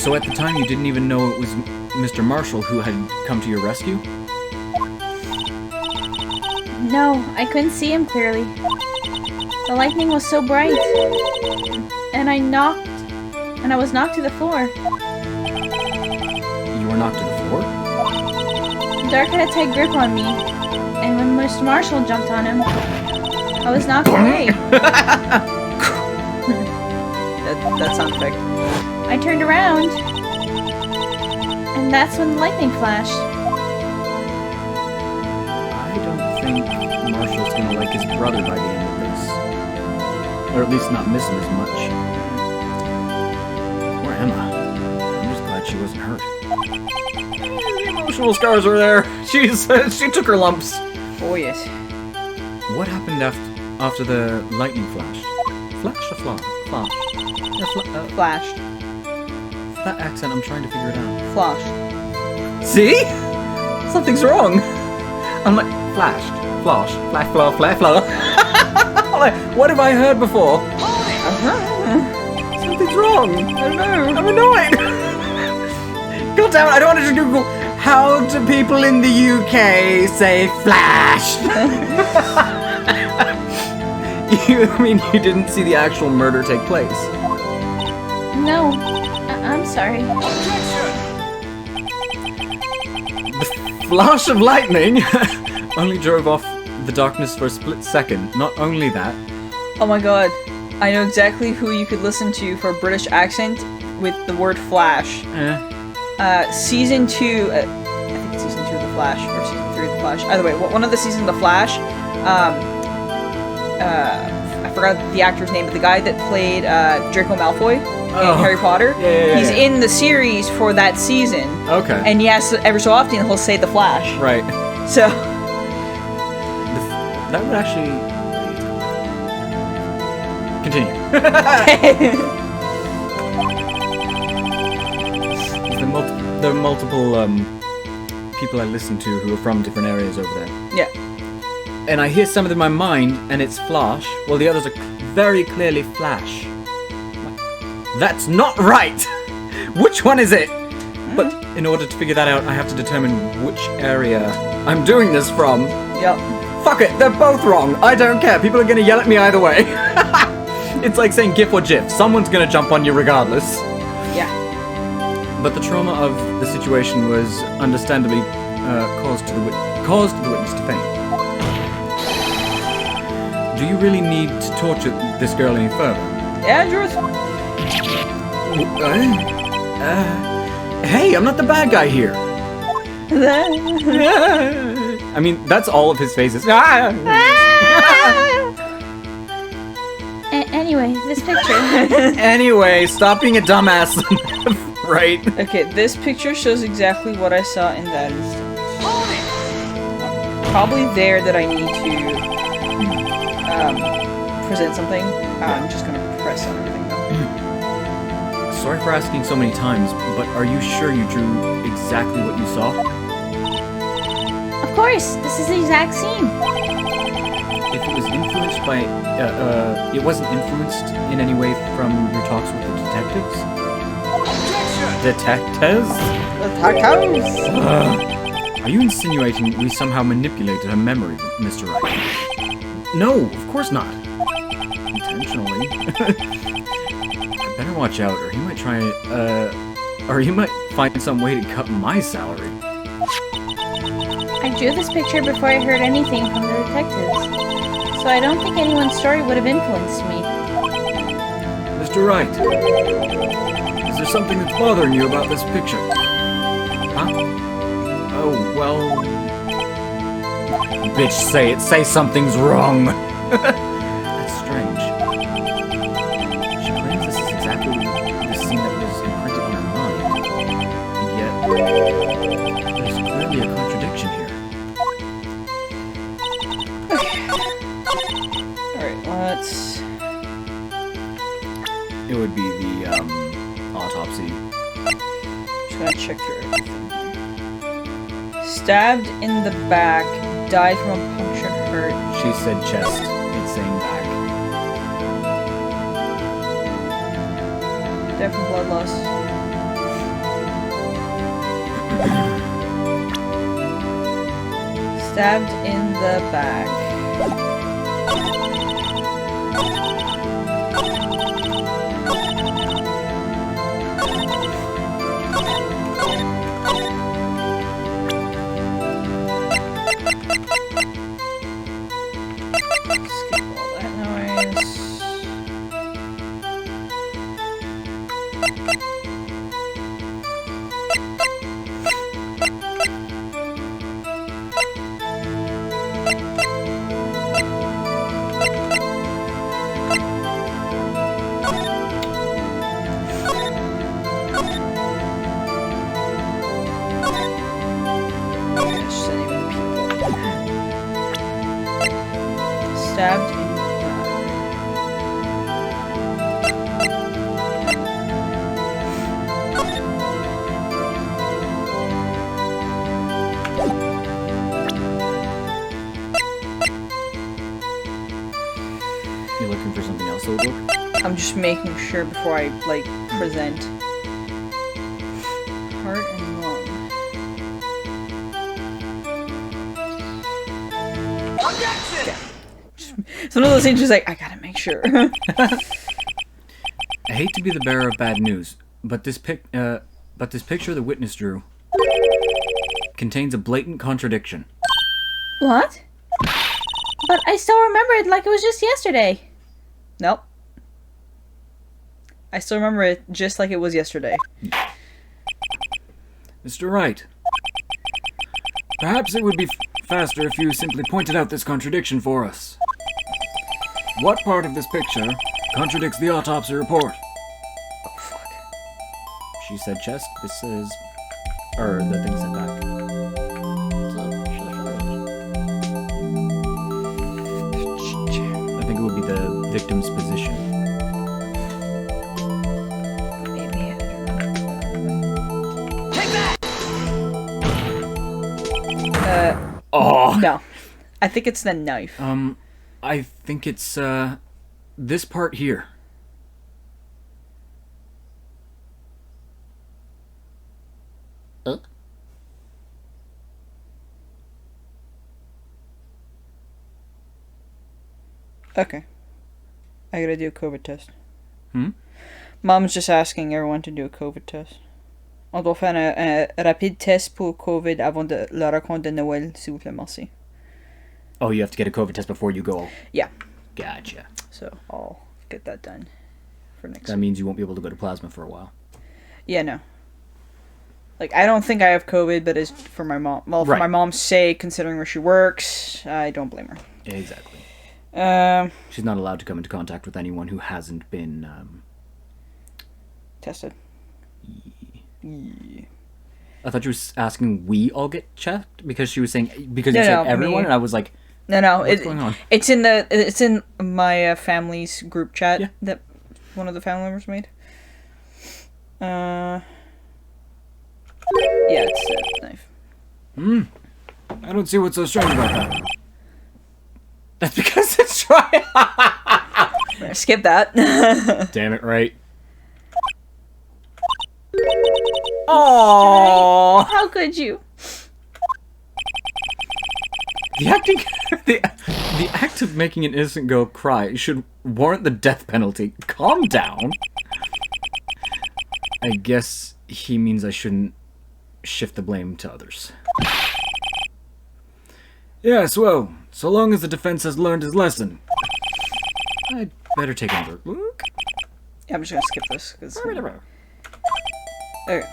So at the time you didn't even know it was Mr. Marshall who had come to your rescue? No, I couldn't see him clearly. The lightning was so bright. And I was knocked to the floor. You were knocked to the floor? The dark had a tight grip on me. And when Mr. Marshall jumped on him, I was knocked away. That sound effect. I turned around. And that's when the lightning flashed. I don't think Marshall's gonna like his brother by the end of this. Or at least not miss him as much. Poor Emma. I'm just glad she wasn't hurt. The emotional scars are there. She took her lumps. Oh yes. What happened after the lightning flashed? Flash or flash? flash? Yeah, Flashed. that accent, I'm trying to figure it out. Flash. See? Something's wrong. I'm like, flashed, flash, flash, flash, flash, flash. I'm like, what have I heard before? Something's wrong. I don't know. I'm annoyed. God damn it, I don't want to just Google, how do people in the UK say flash? I mean, you didn't see the actual murder take place. No, I'm sorry. The flash of lightning only drove off the darkness for a split second. Not only that, Oh my god. I know exactly who you could listen to for a British accent with the word flash. Season 2, I think it's season 2 of The Flash, or season 3 of The Flash. Either way, one of the seasons of The Flash, I forgot the actor's name, but the guy that played Draco Malfoy in Harry Potter, he's in the series for that season. okay. And yes, every so often he'll say The Flash. Right. So, That would actually... Continue. There are multiple people I listen to who are from different areas over there. yeah. And I hear some of them in my mind, and it's flash, while the others are very clearly flash. That's not right! Which one is it? But in order to figure that out, I have to determine which area I'm doing this from. Yep. Fuck it, they're both wrong. I don't care. People are gonna yell at me either way. It's like saying GIF or GIF. Someone's gonna jump on you regardless. Yeah. But the trauma of the situation was understandably caused the witness to faint. Do you really need to torture this girl any further? Yeah, George. Hey, I'm not the bad guy here. I mean, that's all of his faces. Anyway, this picture. Anyway, stop being a dumbass. Right. Okay, this picture shows exactly what I saw in that instance. Probably there that I need to present something. I'm just gonna press on everything though. Sorry for asking so many times, but are you sure you drew exactly what you saw? Of course, this is the exact scene. If it was influenced by, it wasn't influenced in any way from your talks with the detectives? Detectives? Are you insinuating we somehow manipulated her memory, Mr. Wright? No, of course not. Intentionally. I better watch out, or he might try, or he might find some way to cut my salary. I drew this picture before I heard anything from the detectives, so I don't think anyone's story would have influenced me. Mr. Wright, is there something that's bothering you about this picture? Huh? Oh, well... Bitch, say it. Say something's wrong. That's strange. She claims this is exactly the scene that was imprinted on her mind. And yet, there's clearly a contradiction here. Alright, let's... It would be the, autopsy. Just gonna check through everything. Stabbed in the back, died from a punctured hurt. She said chest. It's saying back. Death from blood loss. Stabbed in the back. Skip all that noise. Just the name of the people. Stabbed in the back. looking for something else that would work? I'm just making sure before I, like, present. Heart and lung. Objection! It's one of those things just like, I gotta make sure. I hate to be the bearer of bad news, but this picture the witness drew contains a blatant contradiction. What? But I still remember it like it was just yesterday. Nope. I still remember it just like it was yesterday. Mr. Wright, perhaps it would be faster if you simply pointed out this contradiction for us. What part of this picture contradicts the autopsy report? Oh, fuck. She said chest, this says... the thing said back. I think it would be the victim's position. Maybe. Take that! Oh! No. I think it's the knife. I think it's, this part here. Okay. I gotta do a COVID test. Hmm? Mom's just asking everyone to do a COVID test. On doit faire un rapide test pour COVID avant de la rencontre de Noël, s'il vous plaît, merci. Oh, you have to get a COVID test before you go. Yeah. Gotcha. So I'll get that done for next That week. means you won't be able to go to plasma for a while. Yeah, no. Like, I don't think I have COVID, but it's for my mom. Well, for Right. my mom's sake, considering where she works, I don't blame her. Exactly. Um, She's not allowed to come into contact with anyone who hasn't been, tested. Yeah. I thought you were asking we all get checked? Because she was saying, because you No, said no, everyone, me. and I was like, No, what's going on? It's in my family's group chat Yeah. that one of the family members made. Yeah, it's a knife. I don't see what's so strange about that. That's because it's trying. We're gonna skip that. Damn it, right? Oh, How could you? the acting, the act of making an innocent girl cry should warrant the death penalty. Calm down. I guess he means I shouldn't shift the blame to others. Yes, well, so long as the defense has learned his lesson, I'd better take another look. Yeah, I'm just gonna skip this because. Okay.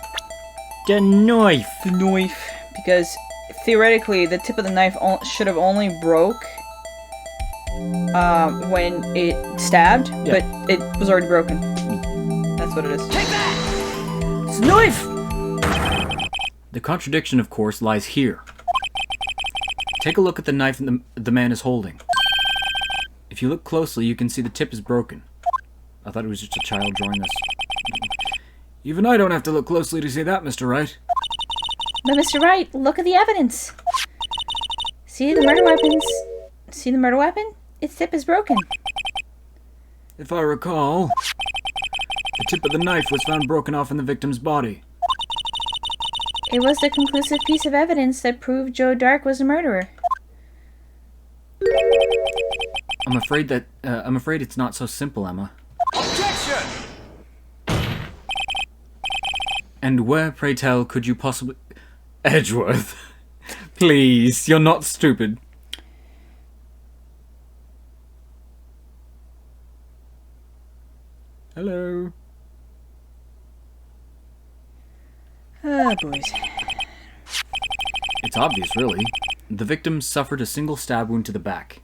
The knife. The knife, because theoretically the tip of the knife should have only broke when it stabbed, Yeah. but it was already broken. That's what it is. Take that! It's a knife. The contradiction, of course, lies here. Take a look at the knife the man is holding. If you look closely, you can see the tip is broken. I thought it was just a child drawing this. Even I don't have to look closely to see that, Mr. Wright. But Mr. Wright, look at the evidence. See the murder weapons? See the murder weapon? Its tip is broken. If I recall, the tip of the knife was found broken off in the victim's body. It was the conclusive piece of evidence that proved Joe Dark was a murderer. I'm afraid it's not so simple, Emma. Objection! And where, pray tell, could you possibly... Edgeworth. Please, you're not stupid. Hello. Ah, boys. It's obvious, really. The victim suffered a single stab wound to the back.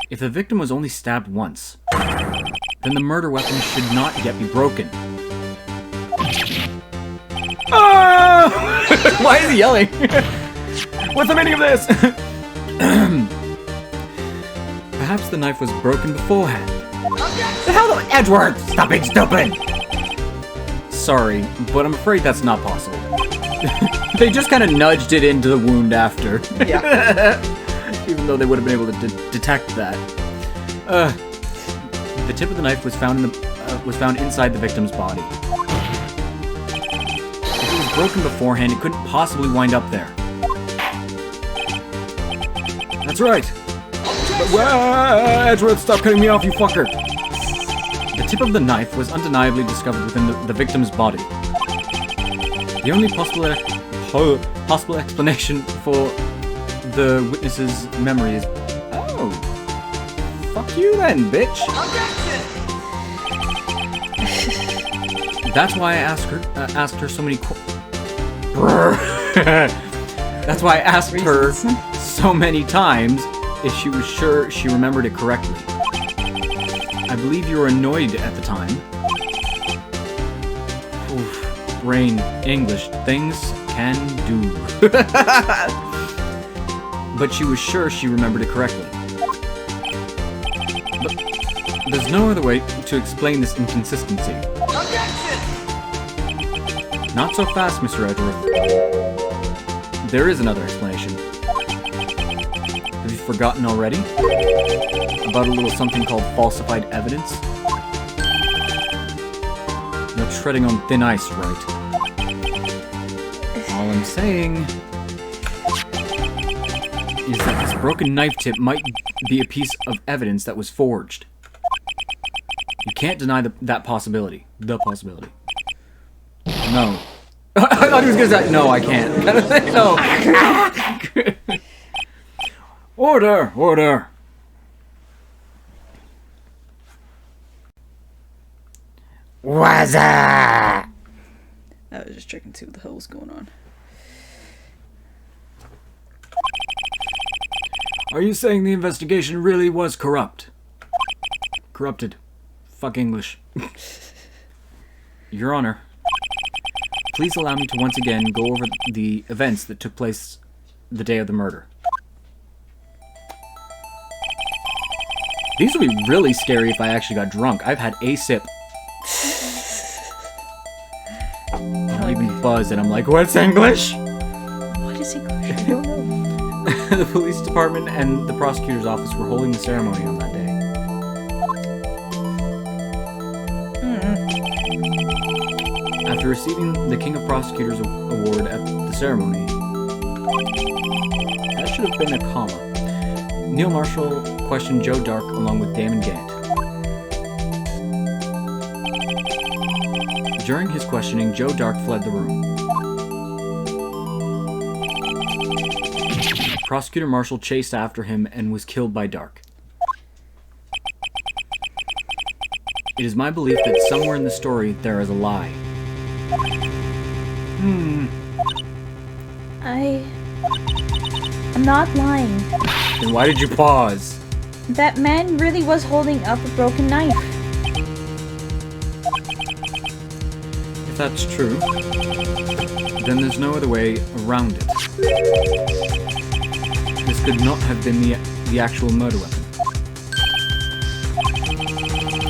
If the victim was only stabbed once, then the murder weapon should not yet be broken. Ah! Why is he yelling? What's the meaning of this? Perhaps the knife was broken beforehand. The hell, Edward! Stop being stupid! Sorry, but I'm afraid that's not possible. They just kind of nudged it into the wound after. Yeah. Even though they would have been able to detect that. The tip of the knife was found inside the victim's body. If it was broken beforehand, it couldn't possibly wind up there. That's right. Edgeworth, stop cutting me off, you fucker! The tip of the knife was undeniably discovered within the victim's body. The only possible explanation for the witness's memory is... Oh. Fuck you then, bitch! That's why I asked her so many That's why I asked her so many times if she was sure she remembered it correctly. I believe you were annoyed at the time. Oof, brain, English, things can do. But she was sure she remembered it correctly. But there's no other way to explain this inconsistency. Not so fast, Mr. Edgeworth. There is another explanation. Have you forgotten already? About a little something called falsified evidence? You're treading on thin ice, Wright. All I'm saying is that this broken knife tip might be a piece of evidence that was forged. You can't deny that possibility. The possibility. No. I thought he was gonna say, no, I can't. No. Order! Order! What's up? I was just checking to see what the hell was going on. Are you saying the investigation really was corrupt? Corrupted. Fuck English. Your Honor, please allow me to once again go over the events that took place the day of the murder. These would be really scary if I actually got drunk. I've had a sip. I'll even buzz and I'm like, what's English? What is English? I don't know. The police department and the prosecutor's office were holding the ceremony on that day. After receiving the King of Prosecutors award at the ceremony, that should have been a comma. Neil Marshall questioned Joe Dark along with Damon Gant. During his questioning, Joe Dark fled the room. Prosecutor Marshall chased after him and was killed by Dark. It is my belief that somewhere in the story there is a lie. I'm not lying. Then why did you pause? That man really was holding up a broken knife. If that's true, then there's no other way around it. This could not have been the actual murder weapon.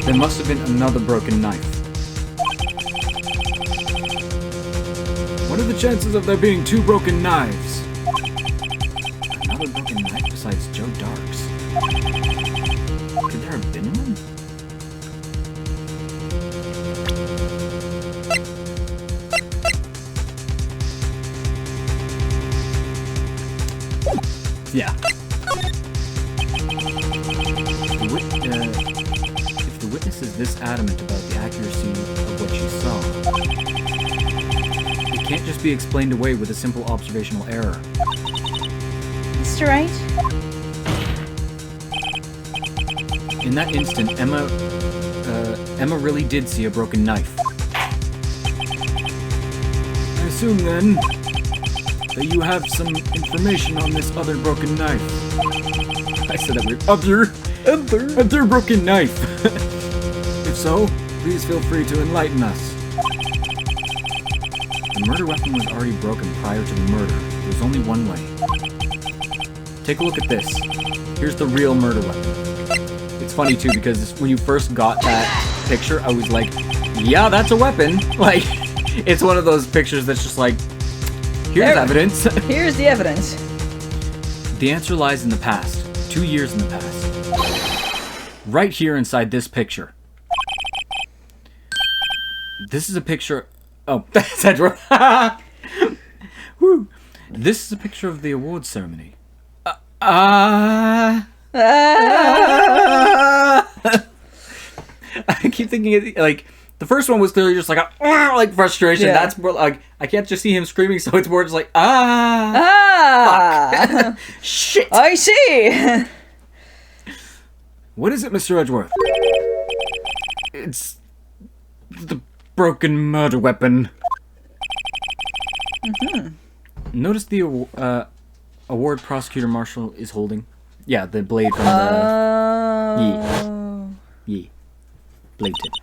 There must have been another broken knife. What are the chances of there being two broken knives? Another broken knife besides Joe Dark's? Could there have been one? Yeah. If the witness is this adamant about the accuracy of what she saw, it can't just be explained away with a simple observational error. Mr. Wright? In that instant, Emma really did see a broken knife. I assume then that you have some information on this other broken knife. I said that weird. Other broken knife. If so, please feel free to enlighten us. The murder weapon was already broken prior to the murder. There was only one way. Take a look at this. Here's the real murder weapon. It's funny too because when you first got that picture, I was like, yeah, that's a weapon. Like, it's one of those pictures that's just like, here's evidence. Here's the evidence. The answer lies in the past. 2 years in the past. Right here inside this picture. This is a picture... Oh, that's Edward. Woo. This is a picture of the awards ceremony. I keep thinking it, like the first one was clearly just like a like frustration. Yeah. That's more like I can't just see him screaming, so it's more just like fuck. Shit. I see. What is it, Mr. Edgeworth? It's the broken murder weapon. Notice the award prosecutor marshal is holding. Yeah, the blade from the... Yeah. Blade tip.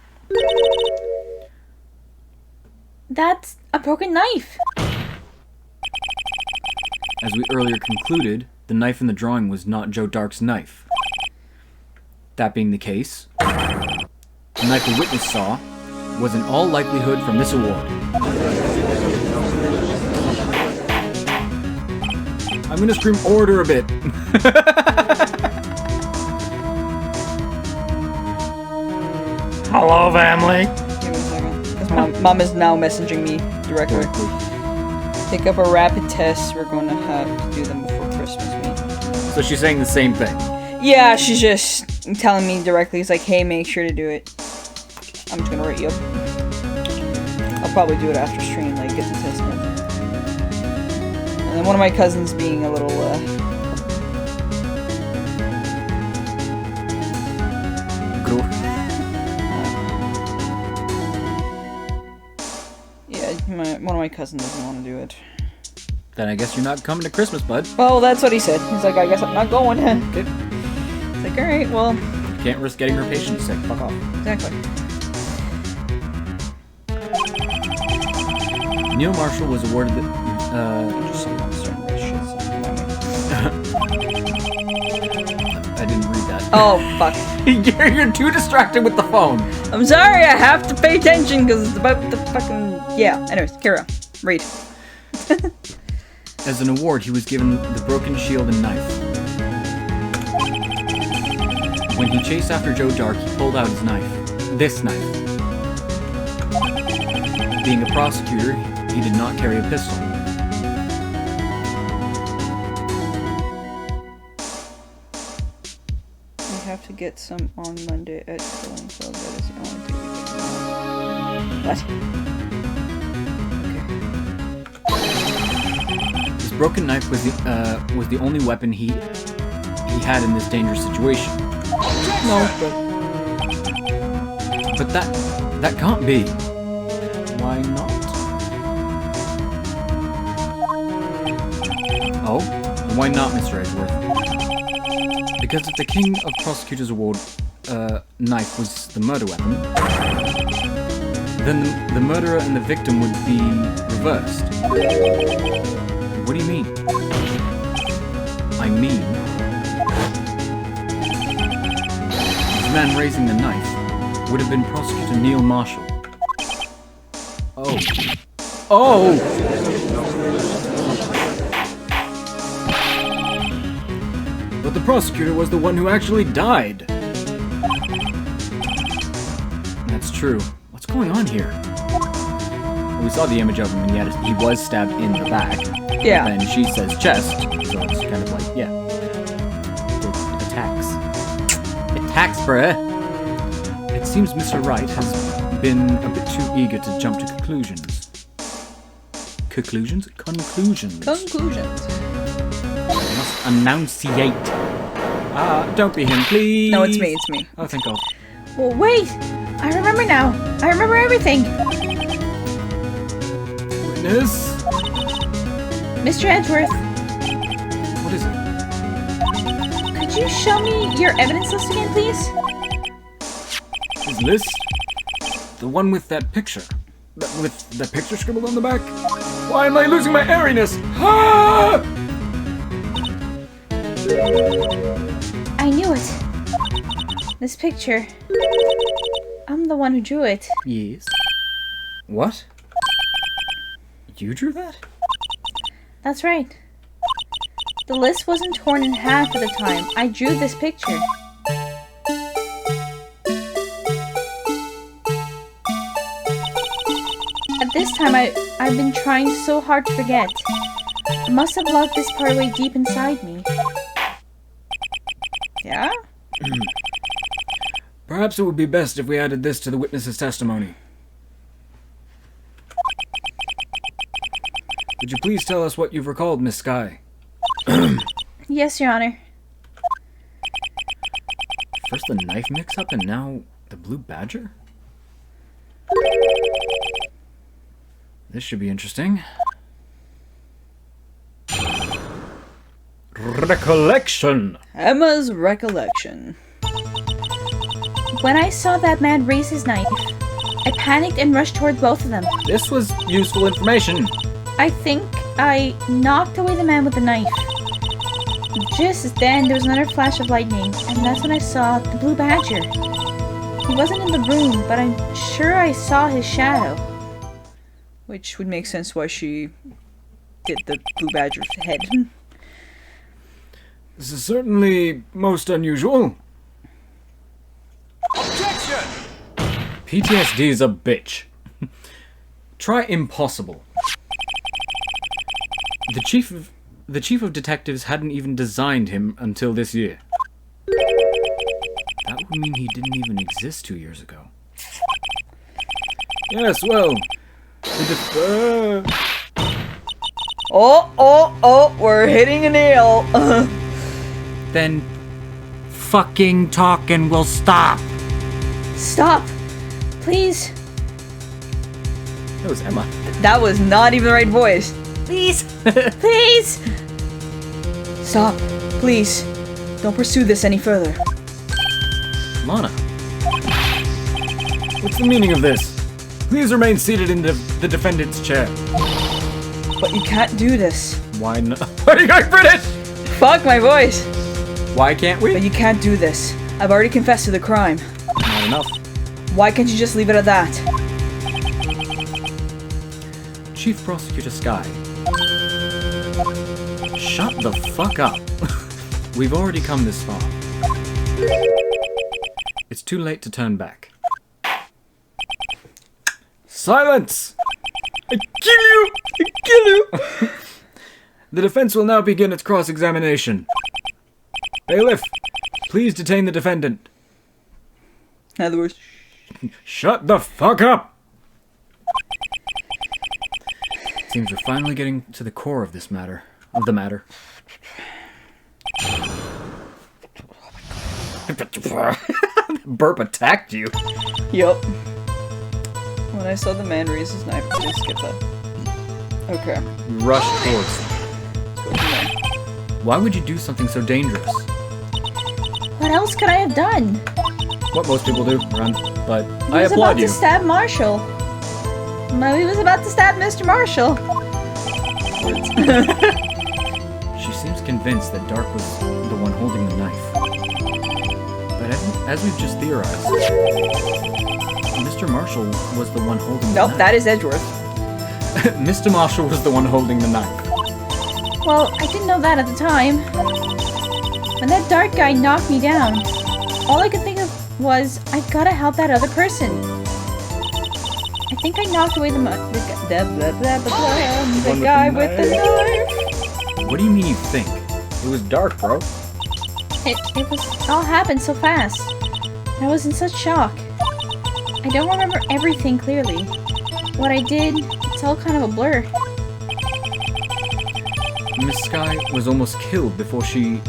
That's a broken knife. As we earlier concluded, the knife in the drawing was not Joe Dark's knife. That being the case, the knife the witness saw was in all likelihood from this award. I'm gonna scream order a bit. Hello, family. Give me a second. 'Cause mom is now messaging me directly. Pick up a rapid test. We're going to have to do them before Christmas week. So she's saying the same thing. Yeah, she's just telling me directly. It's like, hey, make sure to do it. I'm just gonna write you up. I'll probably do it after stream, like get the test done. And then one of my cousins being a little, yeah, one of my cousins doesn't want to do it. Then I guess you're not coming to Christmas, bud. Well, that's what he said. He's like, I guess I'm not going. Good. It's like, alright, well, Can't risk getting her patient sick. Fuck off. exactly. Neil Marshall was awarded the... Just someone starting to shit. I didn't read that. Oh, fuck. You're too distracted with the phone. I'm sorry, I have to pay attention because it's about the fucking... Yeah, anyways, carry on. Read. As an award, he was given the broken shield and knife. When he chased after Joe Dark, he pulled out his knife. This knife. Being a prosecutor, he did not carry a pistol. We have to get some on Monday at Killing Club. That is the only thing we can do. What? His broken knife was the only weapon he had in this dangerous situation. No, But that can't be. Why not? Oh? Why not, Mr. Edgeworth? Because if the King of Prosecutors Award knife was the murder weapon, then the murderer and the victim would be reversed. What do you mean? I mean... the man raising the knife would have been Prosecutor Neil Marshall. Oh. Oh! But the prosecutor was the one who actually died. That's true. What's going on here? Well, we saw the image of him and he was stabbed in the back. Yeah. And she says chest, so it's kind of like, yeah. It attacks. Attacks, bruh! It seems Mr. Wright has been a bit too eager to jump to conclusions. Conclusions? Conclusions. Conclusions. I must enunciate. Don't be him, please. No, it's me, it's me. Oh, thank God. Well, wait! I remember now. I remember everything. Witness? Mr. Edgeworth, What is it? could you show me your evidence list again, please? His list? The one with that picture. With that picture scribbled on the back? Why am I losing my airiness? Ah! I knew it. This picture. I'm the one who drew it. Yes. What? You drew that? That's right. The list wasn't torn in half at the time. I drew this picture. time I've been trying so hard to forget. I must have locked this part away deep inside me. Yeah? Perhaps it would be best if we added this to the witness's testimony. Would you please tell us what you've recalled, Miss Sky? Yes, Your Honor. First the knife mix-up and now the blue badger? This should be interesting. Recollection! Emma's recollection. When I saw that man raise his knife, I panicked and rushed toward both of them. This was useful information. I think I knocked away the man with the knife. Just then, there was another flash of lightning, and that's when I saw the blue badger. He wasn't in the room, but I'm sure I saw his shadow. Which would make sense why she did the blue badger's head. This is certainly most unusual. Objection! PTSD is a bitch. Try impossible. The chief of detectives hadn't even designed him until this year. That would mean he didn't even exist 2 years ago. Yes, well, Oh, we're hitting a nail. then fucking talk and we'll stop. Stop! Please! That was Emma. That was not even the right voice. Please! Please! Stop. Please. Don't pursue this any further. Lana. What's the meaning of this? Please remain seated in the defendant's chair. But you can't do this. Why not? Why are you going British? Fuck my voice. Why can't we? But you can't do this. I've already confessed to the crime. Not enough. Why can't you just leave it at that? Chief Prosecutor Sky. Shut the fuck up. We've already come this far. It's too late to turn back. Silence! I kill you! I kill you! The defense will now begin its cross-examination. Bailiff, please detain the defendant. In other words, Shut the fuck up! Seems we're finally getting to the core of this matter. Burp attacked you. yup. When I saw the man raise his knife, I just skipped that. Okay. You rushed towards him. Let's go from there. Why would you do something so dangerous? What else could I have done? What most people do, run. But He I was applaud about you. to stab Marshall. No, he was about to stab Mr. Marshall. She seems convinced that Dark was the one holding the knife. But as we've just theorized, Mr. Marshall was the one holding the Nope, knife. that is Edgeworth. Mr. Marshall was the one holding the knife. Well, I didn't know that at the time. When that dark guy knocked me down, all I could think of was, I gotta help that other person. I think I knocked away the guy with the knife. What do you mean you think? It was Dark, bro. It all happened so fast. I was in such shock. I don't remember everything clearly. What I did, it's all kind of a blur. Miss Sky was almost killed before she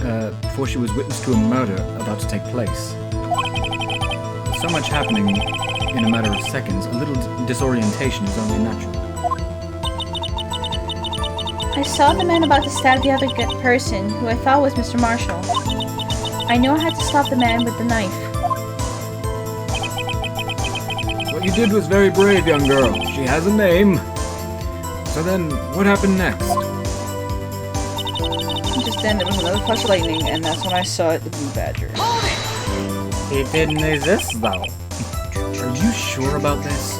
was witness to a murder about to take place. With so much happening in a matter of seconds, a little disorientation is only natural. I saw the man about to stab the other person, who I thought was Mr. Marshall. I knew I had to stop the man with the knife. What you did was very brave, young girl. She has a name. So then, what happened next? Just then there was another flash of lightning, and that's when I saw the blue badger. It didn't exist, though. Are you sure about this?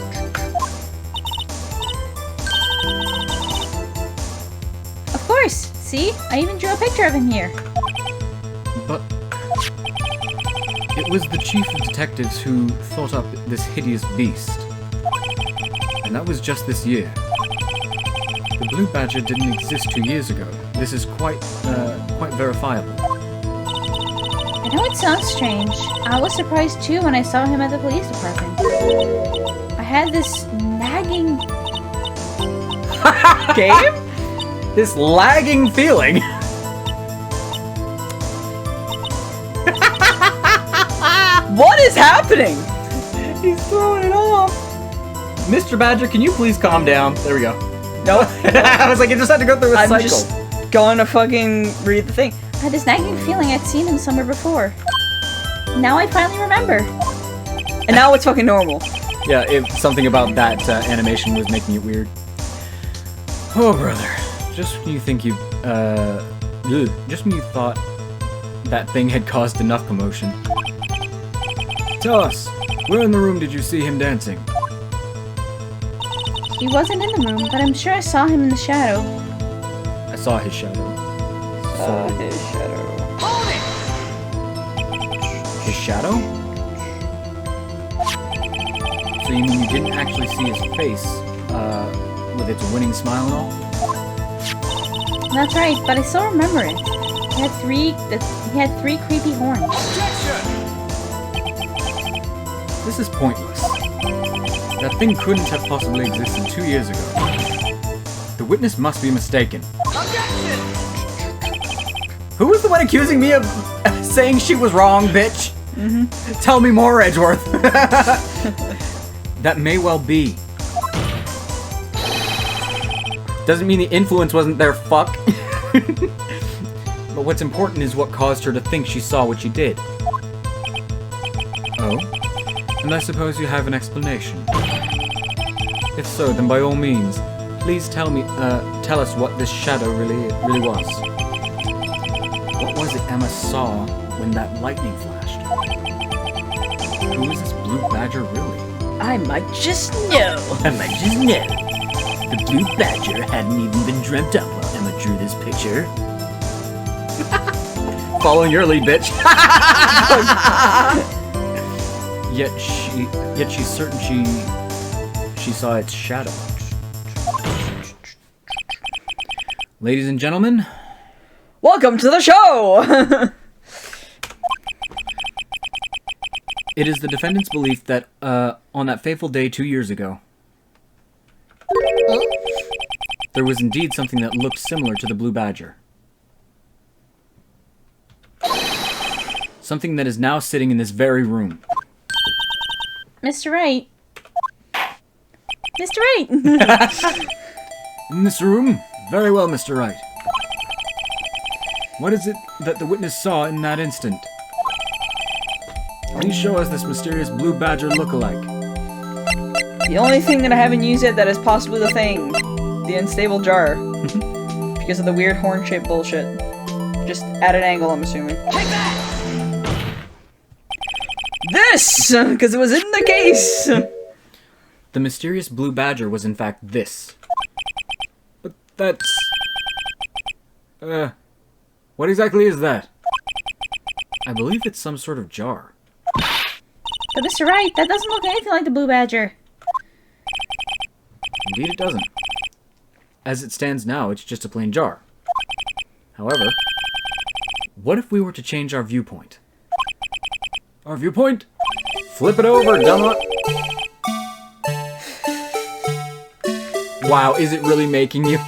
Of course! See? I even drew a picture of him here. But it was the chief of detectives who thought up this hideous beast. And that was just this year. The blue badger didn't exist 2 years ago. This is quite verifiable. I know it sounds strange. I was surprised too when I saw him at the police department. I had this nagging... Game? This lagging feeling. What is happening? He's throwing it off. Mr. Badger, can you please calm down? There we go. No. I was like, you just had to go through a I'm cycle. just going to fucking read the thing. I had this nagging feeling I'd seen him somewhere before. Now I finally remember. And now it's fucking normal. Yeah, something about that animation was making it weird. Oh, brother. Just when you think just when you thought that thing had caused enough commotion. Tell us, where in the room did you see him dancing? He wasn't in the room, but I'm sure I saw him in the shadow. I saw his shadow. His shadow. Hold it! His shadow? So you mean you didn't actually see his face, with its winning smile and all? That's right, but I still remember it. He had three creepy horns. Objection! This is pointless. That thing couldn't have possibly existed 2 years ago. The witness must be mistaken. Objection! Who was the one accusing me of saying she was wrong, bitch? Tell me more, Edgeworth. That may well be. Doesn't mean the influence wasn't there, fuck. But what's important is what caused her to think she saw what she did. Oh? And I suppose you have an explanation. If so, then by all means, please tell us what this shadow really was. What was it Emma saw when that lightning flashed? Who is this blue badger really? I might just know. I might just know. The blue badger hadn't even been dreamt up while Emma drew this picture. Following your lead, bitch. Yet she's certain she saw its shadow. Ladies and gentlemen, Welcome to the show! it is the defendant's belief that on that fateful day 2 years ago, there was indeed something that looked similar to the blue badger. Something that is now sitting in this very room. Mr. Wright. Mr. Wright! In this room? Very well, Mr. Wright. What is it that the witness saw in that instant? Please show us this mysterious blue badger look-alike. The only thing that I haven't used yet that is possibly the thing. The unstable jar. Because of the weird horn-shaped bullshit. Just at an angle, I'm assuming. Take that! This! Because it was in the case! The mysterious blue badger was in fact this. But that's... what exactly is that? I believe it's some sort of jar. But Mr. Wright, that doesn't look anything like the blue badger. Indeed it doesn't. As it stands now, it's just a plain jar. However, what if we were to change our viewpoint? Our viewpoint? Flip it over, dumb. Wow, is it really making you?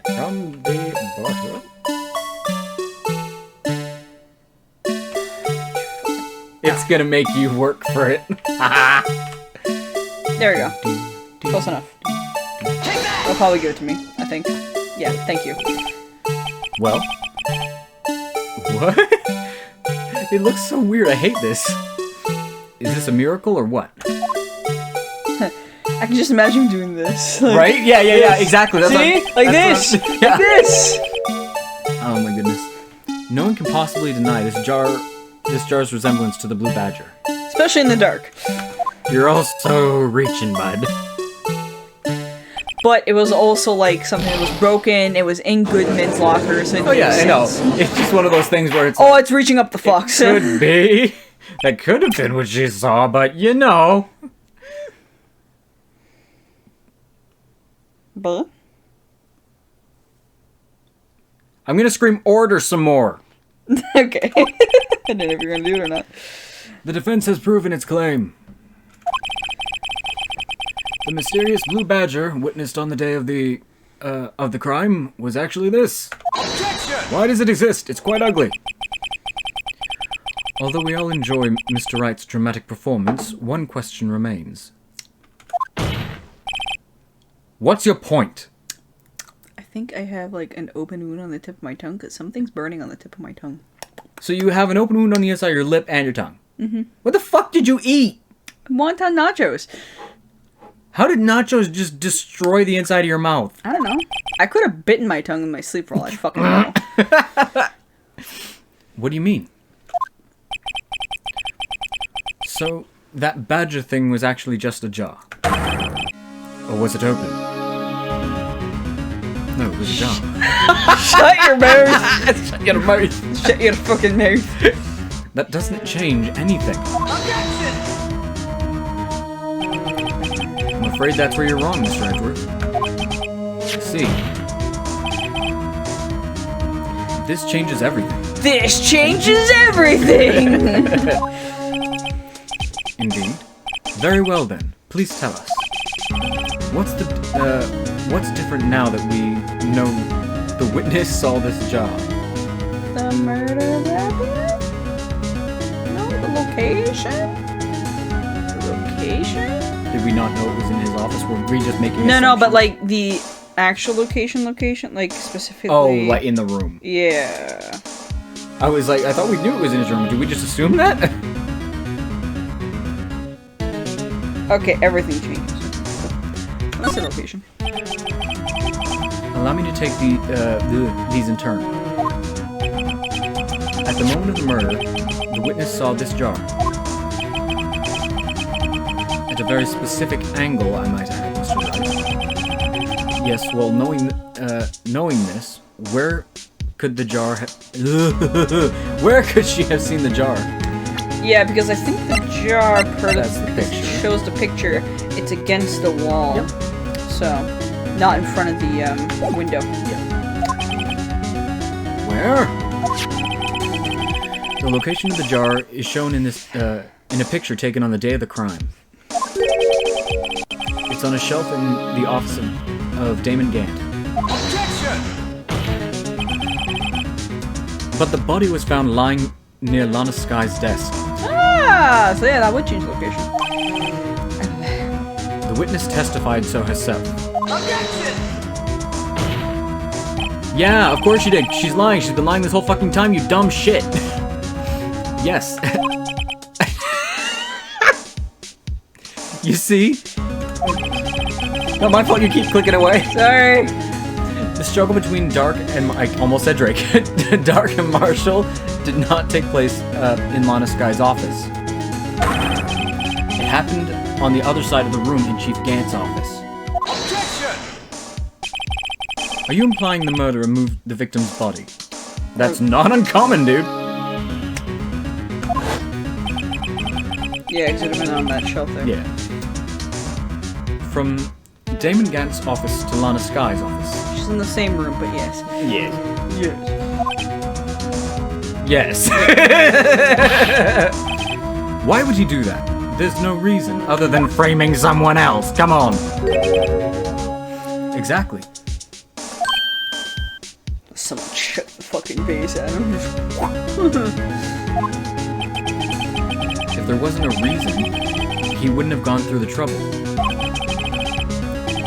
From the bottom. It's gonna make you work for it. There we go. Close enough. They'll probably give it to me, I think. Yeah, thank you. Well. What? It looks so weird, I hate this. Is this a miracle or what? I can just imagine doing this. Like, Right? Yeah, exactly. That's see? what, Like that's this! what- yeah. Like this! Oh my goodness. No one can possibly deny this jar's resemblance to the blue badger. Especially in the dark. You're all so reaching, bud. but it was also like something that was broken. It was in Goodman's locker, so it Oh yeah, makes I know. sense. It's just one of those things where it's Oh, it's reaching up the fox. could be. That could have been what she saw, but you know. But I'm gonna scream order some more. okay, I don't know if you're gonna do it or not. The defense has proven its claim. The mysterious blue badger witnessed on the day of the crime was actually this. Objection! Why does it exist? It's quite ugly. Although we all enjoy Mr. Wright's dramatic performance, one question remains. What's your point? I think I have like an open wound on the tip of my tongue because something's burning on the tip of my tongue. So you have an open wound on the inside of your lip and your tongue. Mm-hmm. What the fuck did you eat? Wonton nachos. How did nachos just destroy the inside of your mouth? I don't know. I could have bitten my tongue in my sleep for all I fucking know. What do you mean? So, that badger thing was actually just a jar. Or was it open? No, it was a jar. Shut your mouth! Shut your mouth. Shut your fucking mouth. That doesn't change anything. Objection! I'm afraid that's where you're wrong, Mr. Edgeworth. See. This changes everything. This changes everything! Indeed. Very well then. Please tell us. What's different now that we know the witness saw this jar? The murder weapon? No, the location? The location? Did we not know it was in his office? Were we just making No, but assumptions? like the actual location, like specifically. Oh, like in the room. Yeah. I was like, I thought we knew it was in his room. Did we just assume that? Okay, everything changes. What's the location? Allow me to take these in turn. At the moment of the murder, the witness saw this jar. At a very specific angle, I might add, Mr. Wright. Yes, well, knowing this, where could the jar where could she have seen the jar? Yeah, because I think the jar That's the picture. shows the picture. It's against the wall. Yep. So, not in front of the window. Where? The location of the jar is shown in this in a picture taken on the day of the crime. It's on a shelf in the office of Damon Gant. Objection! But the body was found lying near Lana Sky's desk. Ah, so yeah, that would change location. The witness testified so herself. Objection! Yeah, of course she did. She's lying. She's been lying this whole fucking time, you dumb shit. Yes. You see? Not my fault you keep clicking away. Sorry. The struggle between Dark and... I almost said Drake. Dark and Marshall did not take place in Lana Sky's office. It happened on the other side of the room in Chief Gant's office. Objection! Are you implying the murderer moved the victim's body? That's not uncommon, dude. Yeah, because it would have been on that shelf there. Yeah. From Damon Gant's office to Lana Sky's office. She's in the same room, but yes. Yes. Yes. Why would he do that? There's no reason other than framing someone else. Come on. Exactly. Someone shut the fucking face at him. If there wasn't a reason, he wouldn't have gone through the trouble.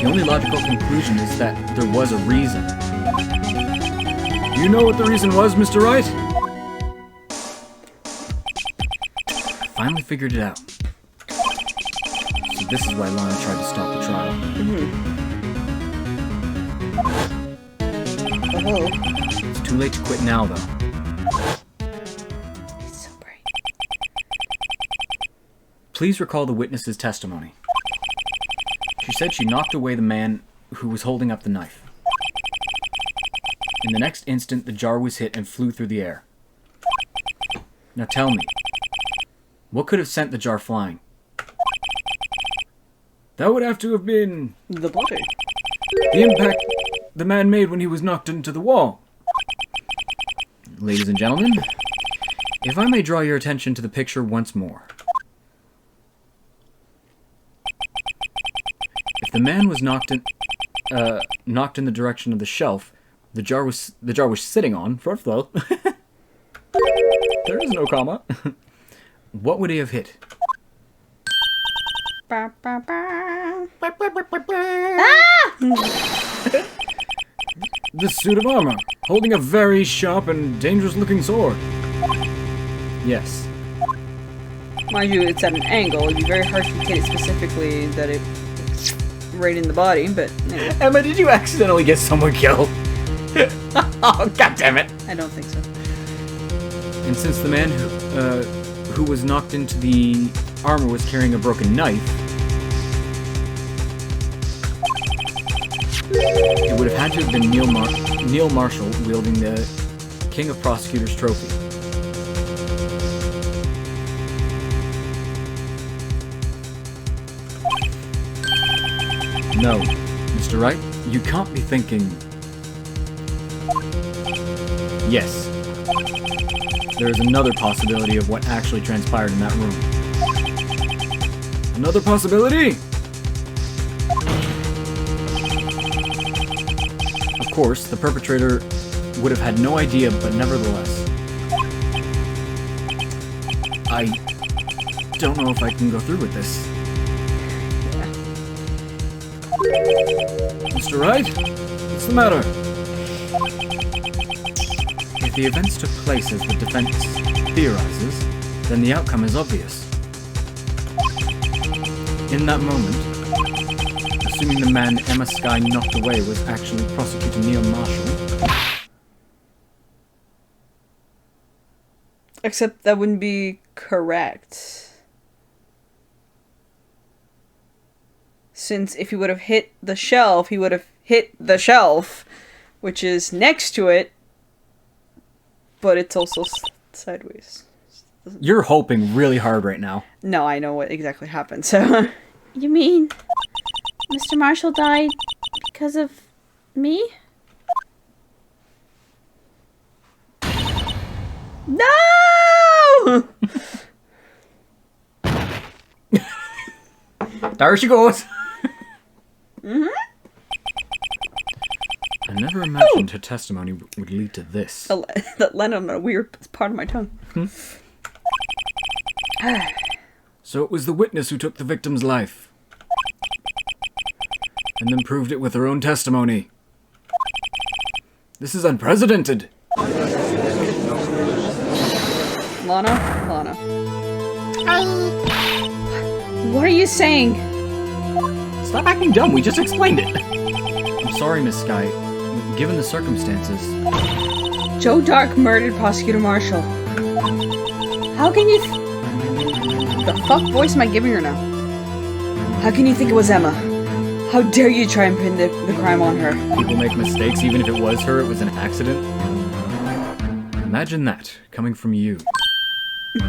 The only logical conclusion is that there was a reason. Do you know what the reason was, Mr. Wright? I finally figured it out. So this is why Lana tried to stop the trial. It's too late to quit now, though. He's so bright. Please recall the witness's testimony. She said she knocked away the man who was holding up the knife. In the next instant, the jar was hit and flew through the air. Now tell me, what could have sent the jar flying? That would have to have been The body. the impact the man made when he was knocked into the wall. Ladies and gentlemen, if I may draw your attention to the picture once more. If the man was knocked in the direction of the shelf the jar was sitting on, first of all, there is no comma. What would he have hit? Ba, ba, ba. The suit of armor, holding a very sharp and dangerous-looking sword. Yes. Mind you, it's at an angle. It'd be very hard to hit it specifically that it's right in the body, but anyway. Emma, did you accidentally get someone killed? Oh, God damn it! I don't think so. And since the man who was knocked into the armor was carrying a broken knife, it would have had to have been Neil Marshall wielding the King of Prosecutors trophy. No, Mr. Wright, you can't be thinking... Yes. There is another possibility of what actually transpired in that room. Another possibility? Of course, the perpetrator would have had no idea, but nevertheless. I don't know if I can go through with this. Mr. Wright? What's the matter? If the events took place as the defense theorizes, then the outcome is obvious. In that moment, assuming the man Emma Skye knocked away was actually Prosecutor Neil Marshall... Except that wouldn't be correct. Since if he would have hit the shelf, he would have hit the shelf, which is next to it, but it's also sideways. You're hoping really hard right now. No, I know what exactly happened, so... You mean Mr. Marshall died because of me? No! There she goes! Mm-hmm. I never imagined her testimony would lead to this. That landed on a weird part of my tongue. So it was the witness who took the victim's life. And then proved it with her own testimony. This is unprecedented. Lana? What are you saying? Stop acting dumb, we just explained it. I'm sorry, Miss Skye. Given the circumstances... Joe Dark murdered Prosecutor Marshall. How can you The fuck voice am I giving her now? How can you think it was Emma? How dare you try and pin the crime on her? People make mistakes, even if it was her, it was an accident. Imagine that, coming from you. If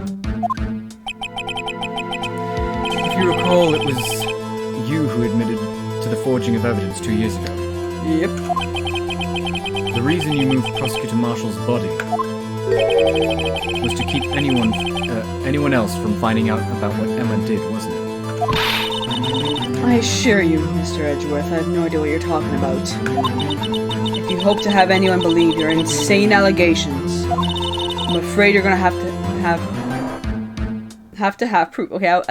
you recall, it was you who admitted to the forging of evidence 2 years ago. Yep. The reason you moved Prosecutor Marshall's body was to keep anyone else from finding out about what Emma did, wasn't it? I assure you, Mr. Edgeworth, I have no idea what you're talking about. If you hope to have anyone believe your insane allegations, I'm afraid you're gonna have to have proof. Okay, I was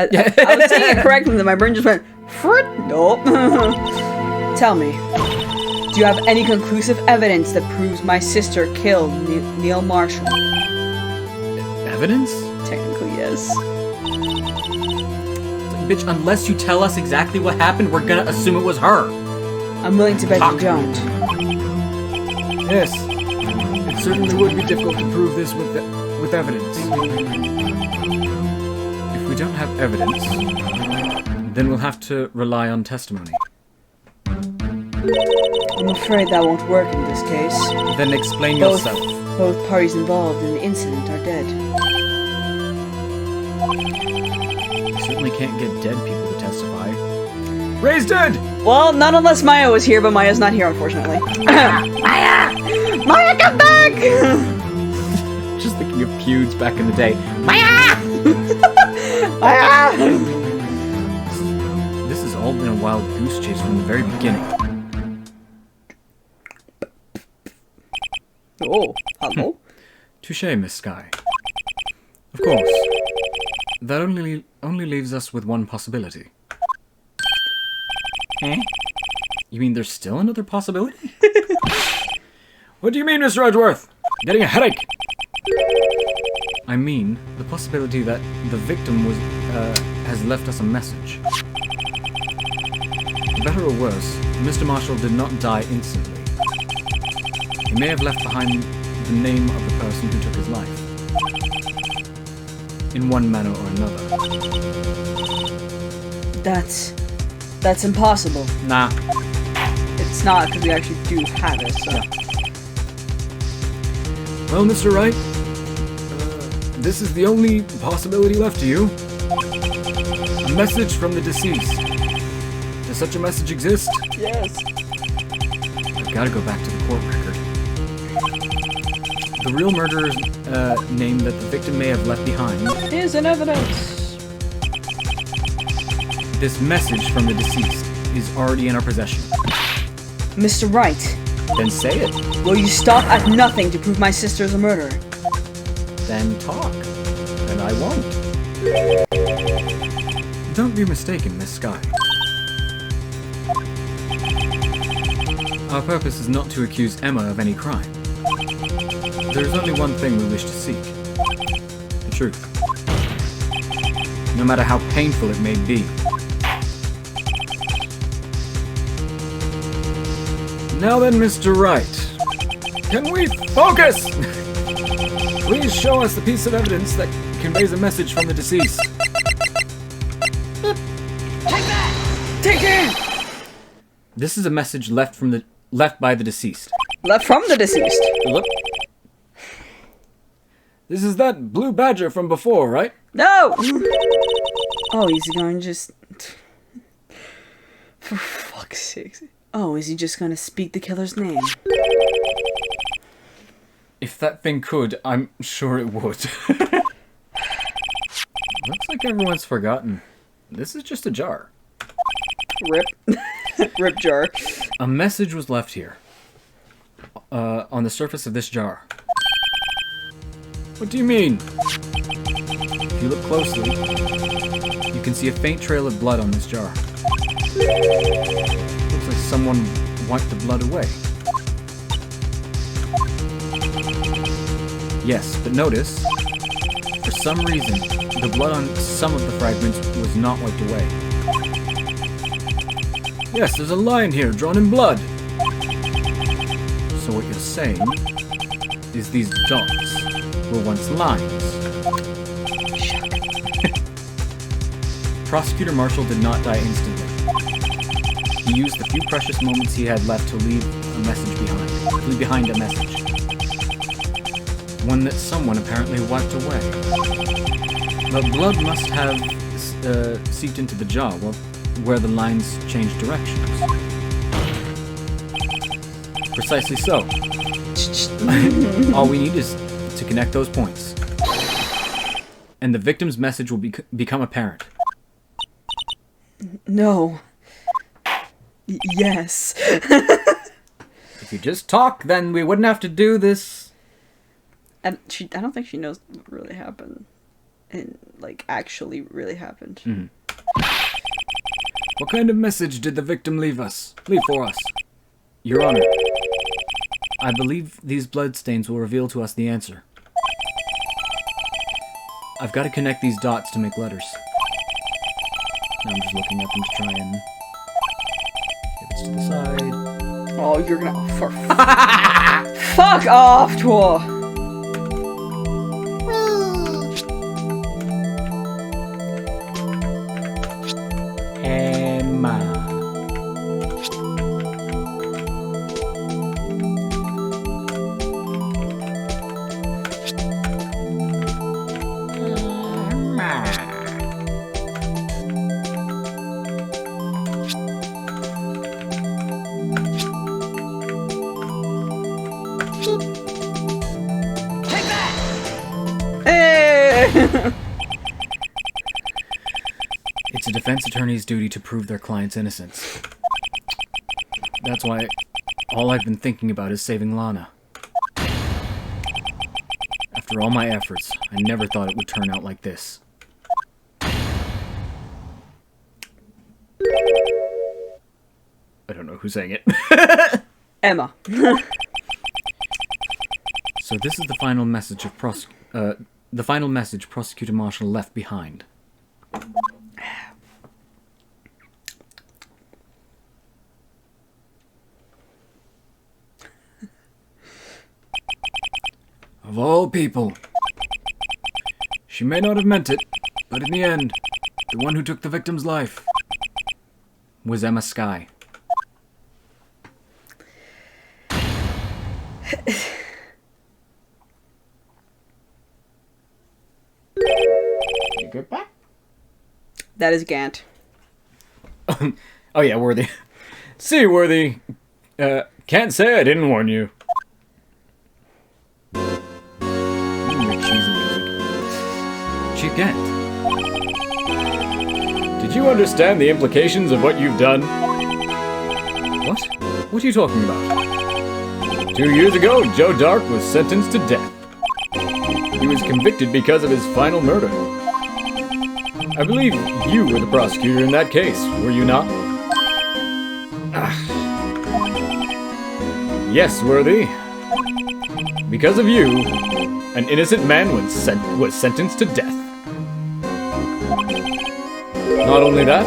saying it correctly, then my brain just went, frick, nope. Tell me, do you have any conclusive evidence that proves my sister killed Neil Marshall? Evidence? Technically, yes. Bitch, unless you tell us exactly what happened, we're gonna assume it was her. I'm willing to bet you don't. Yes. It certainly would be difficult to prove this with evidence. If we don't have evidence, then we'll have to rely on testimony. I'm afraid that won't work in this case. Then explain Both, yourself. both parties involved in the incident are dead. You certainly can't get dead people to testify. Ray's dead! Well, not unless Maya was here, but Maya's not here, unfortunately. Maya! Maya, come back! Just thinking of feuds back in the day. Maya! Maya! This has all been a wild goose chase from the very beginning. Oh, hello? Touche, Miss Sky. Of course. That only leaves us with one possibility. Eh? You mean there's still another possibility? What do you mean, Mr. Edgeworth? I'm getting a headache. I mean, the possibility that the victim has left us a message. For better or worse, Mr. Marshall did not die instantly. He may have left behind the name of the person who took his life. In one manner or another. That's impossible. Nah. It's not, because we actually do have it, so... Well, Mr. Wright, this is the only possibility left to you. A message from the deceased. Does such a message exist? Yes. I've got to go back to the court record. The real murderer's name that the victim may have left behind Is in evidence. This message from the deceased is already in our possession. Mr. Wright, Then say it. will you stop at nothing to prove my sister's a murderer? Then talk. And I won't. Don't be mistaken, Miss Sky. Our purpose is not to accuse Emma of any crime. There is only one thing we wish to seek. The truth. No matter how painful it may be. Now then, Mr. Wright. Can we focus? Please show us the piece of evidence that conveys a message from the deceased. Take it! This is a message left by the deceased. Left from the deceased. Look. This is that blue badger from before, right? No! Oh, he's going to just... For fuck's sake. Oh, is he just gonna speak the killer's name? If that thing could, I'm sure it would. Looks like everyone's forgotten. This is just a jar. Rip. Rip jar. A message was left here. On the surface of this jar. What do you mean? If you look closely, you can see a faint trail of blood on this jar. Looks like someone wiped the blood away. Yes, but notice, for some reason, the blood on some of the fragments was not wiped away. Yes, there's a line here drawn in blood. So what you're saying is these dots were once lines. Prosecutor Marshall did not die instantly. He used the few precious moments he had left to leave a message behind a message. One that someone apparently wiped away. The blood must have seeped into the jar where the lines changed directions. Precisely so. All we need is to connect those points. And the victim's message will become apparent. No. Yes. If you just talk, then we wouldn't have to do this. And I don't think she knows what really happened. And, like, actually really happened. Mm-hmm. What kind of message did the victim leave for us? Your Honor, I believe these bloodstains will reveal to us the answer. I've got to connect these dots to make letters. Now I'm just looking at them to try and... If it's to the side... Oh, you're gonna... Oh, for fuck off, Twa! Emma. It's a defense attorney's duty to prove their client's innocence. That's why all I've been thinking about is saving Lana. After all my efforts, I never thought it would turn out like this. I don't know who's saying it. Emma. So this is the final message of Prosecutor Marshall left behind. Of all people. She may not have meant it, but in the end, the one who took the victim's life was Emma Skye. You good back? That is Gant. Oh yeah, Worthy. See, Worthy. Can't say I didn't warn you. Cheesy music. Chief Gant. Did you understand the implications of what you've done? What? What are you talking about? 2 years ago, Joe Dark was sentenced to death. He was convicted because of his final murder. I believe you were the prosecutor in that case, were you not? Yes, Worthy. Because of you, an innocent man was sentenced to death. Not only that,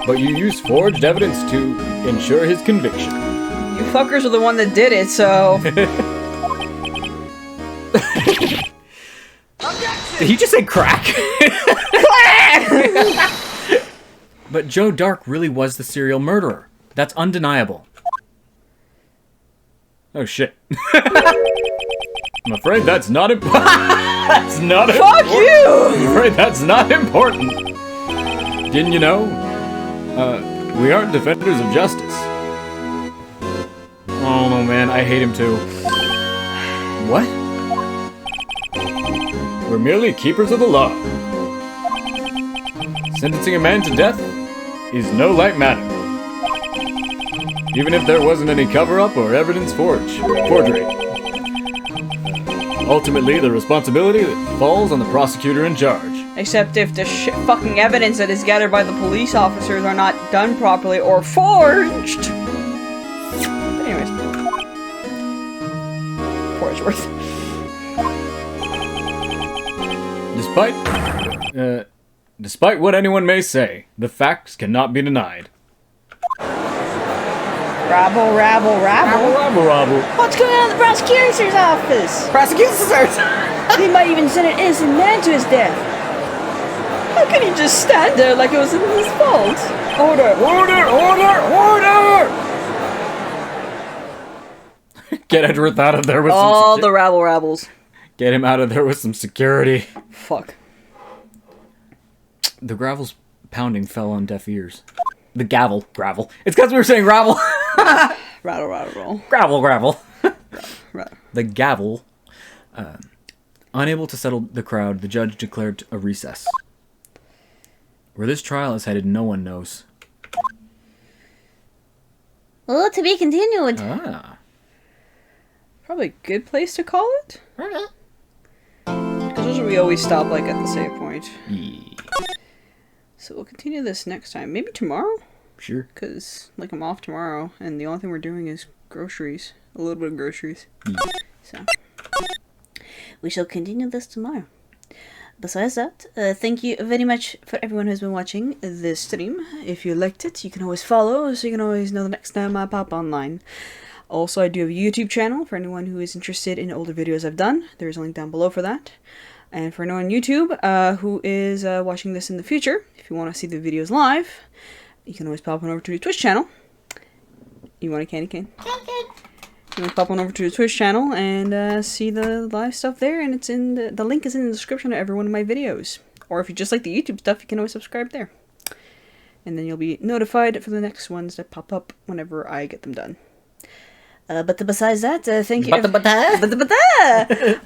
but you used forged evidence to ensure his conviction. You fuckers are the one that did it, so... Did he just say crack? But Joe Dark really was the serial murderer. That's undeniable. Oh shit. I'm afraid that's not important. That's not Fuck important. you! I'm afraid that's not important. Didn't you know? We aren't defenders of justice. Oh no, man, I hate him too. What? We're merely keepers of the law. Sentencing a man to death is no light matter. Even if there wasn't any cover-up or evidence forgery. Ultimately, the responsibility falls on the prosecutor in charge. Except if the fucking evidence that is gathered by the police officers are not done properly or forged. But anyways. For it's worth. Despite what anyone may say, the facts cannot be denied. Rabble, rabble, rabble. Rabble, rabble. What's going on in the prosecutor's office? Prosecutor's office! They might even send an innocent man to his death. How can he just stand there like it was his fault? Order! Order! Order! Order! Get Edward out of there with All some the rabble rabbles. Get him out of there with some security. Fuck. The gravel's pounding fell on deaf ears. The gravel. It's because we were saying gravel. Rattle, rattle, roll. Gravel. Rattle. The gavel. Unable to settle the crowd, the judge declared a recess. Where this trial is headed, no one knows. Oh, to be continued. Ah. Probably a good place to call it. Because usually we always stop like at the save point. Yeah. So we'll continue this next time. Maybe tomorrow? Sure. Because, like, I'm off tomorrow, and the only thing we're doing is groceries. A little bit of groceries. So, we shall continue this tomorrow. Besides that, thank you very much for everyone who's been watching this stream. If you liked it, you can always follow, so you can always know the next time I pop online. Also, I do have a YouTube channel for anyone who is interested in older videos I've done. There's a link down below for that. And for anyone on YouTube who is watching this in the future, if you want to see the videos live, you can always pop on over to the Twitch channel. You want a candy cane? You can pop on over to the Twitch channel and see the live stuff there, and it's in the link is in the description of every one of my videos. Or if you just like the YouTube stuff, you can always subscribe there. And then you'll be notified for the next ones that pop up whenever I get them done. But besides that, thank you. But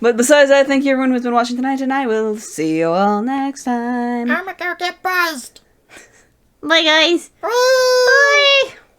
But besides that, thank you everyone who's been watching tonight, and I will see you all next time. I'm gonna go get buzzed. Bye, guys. Bye.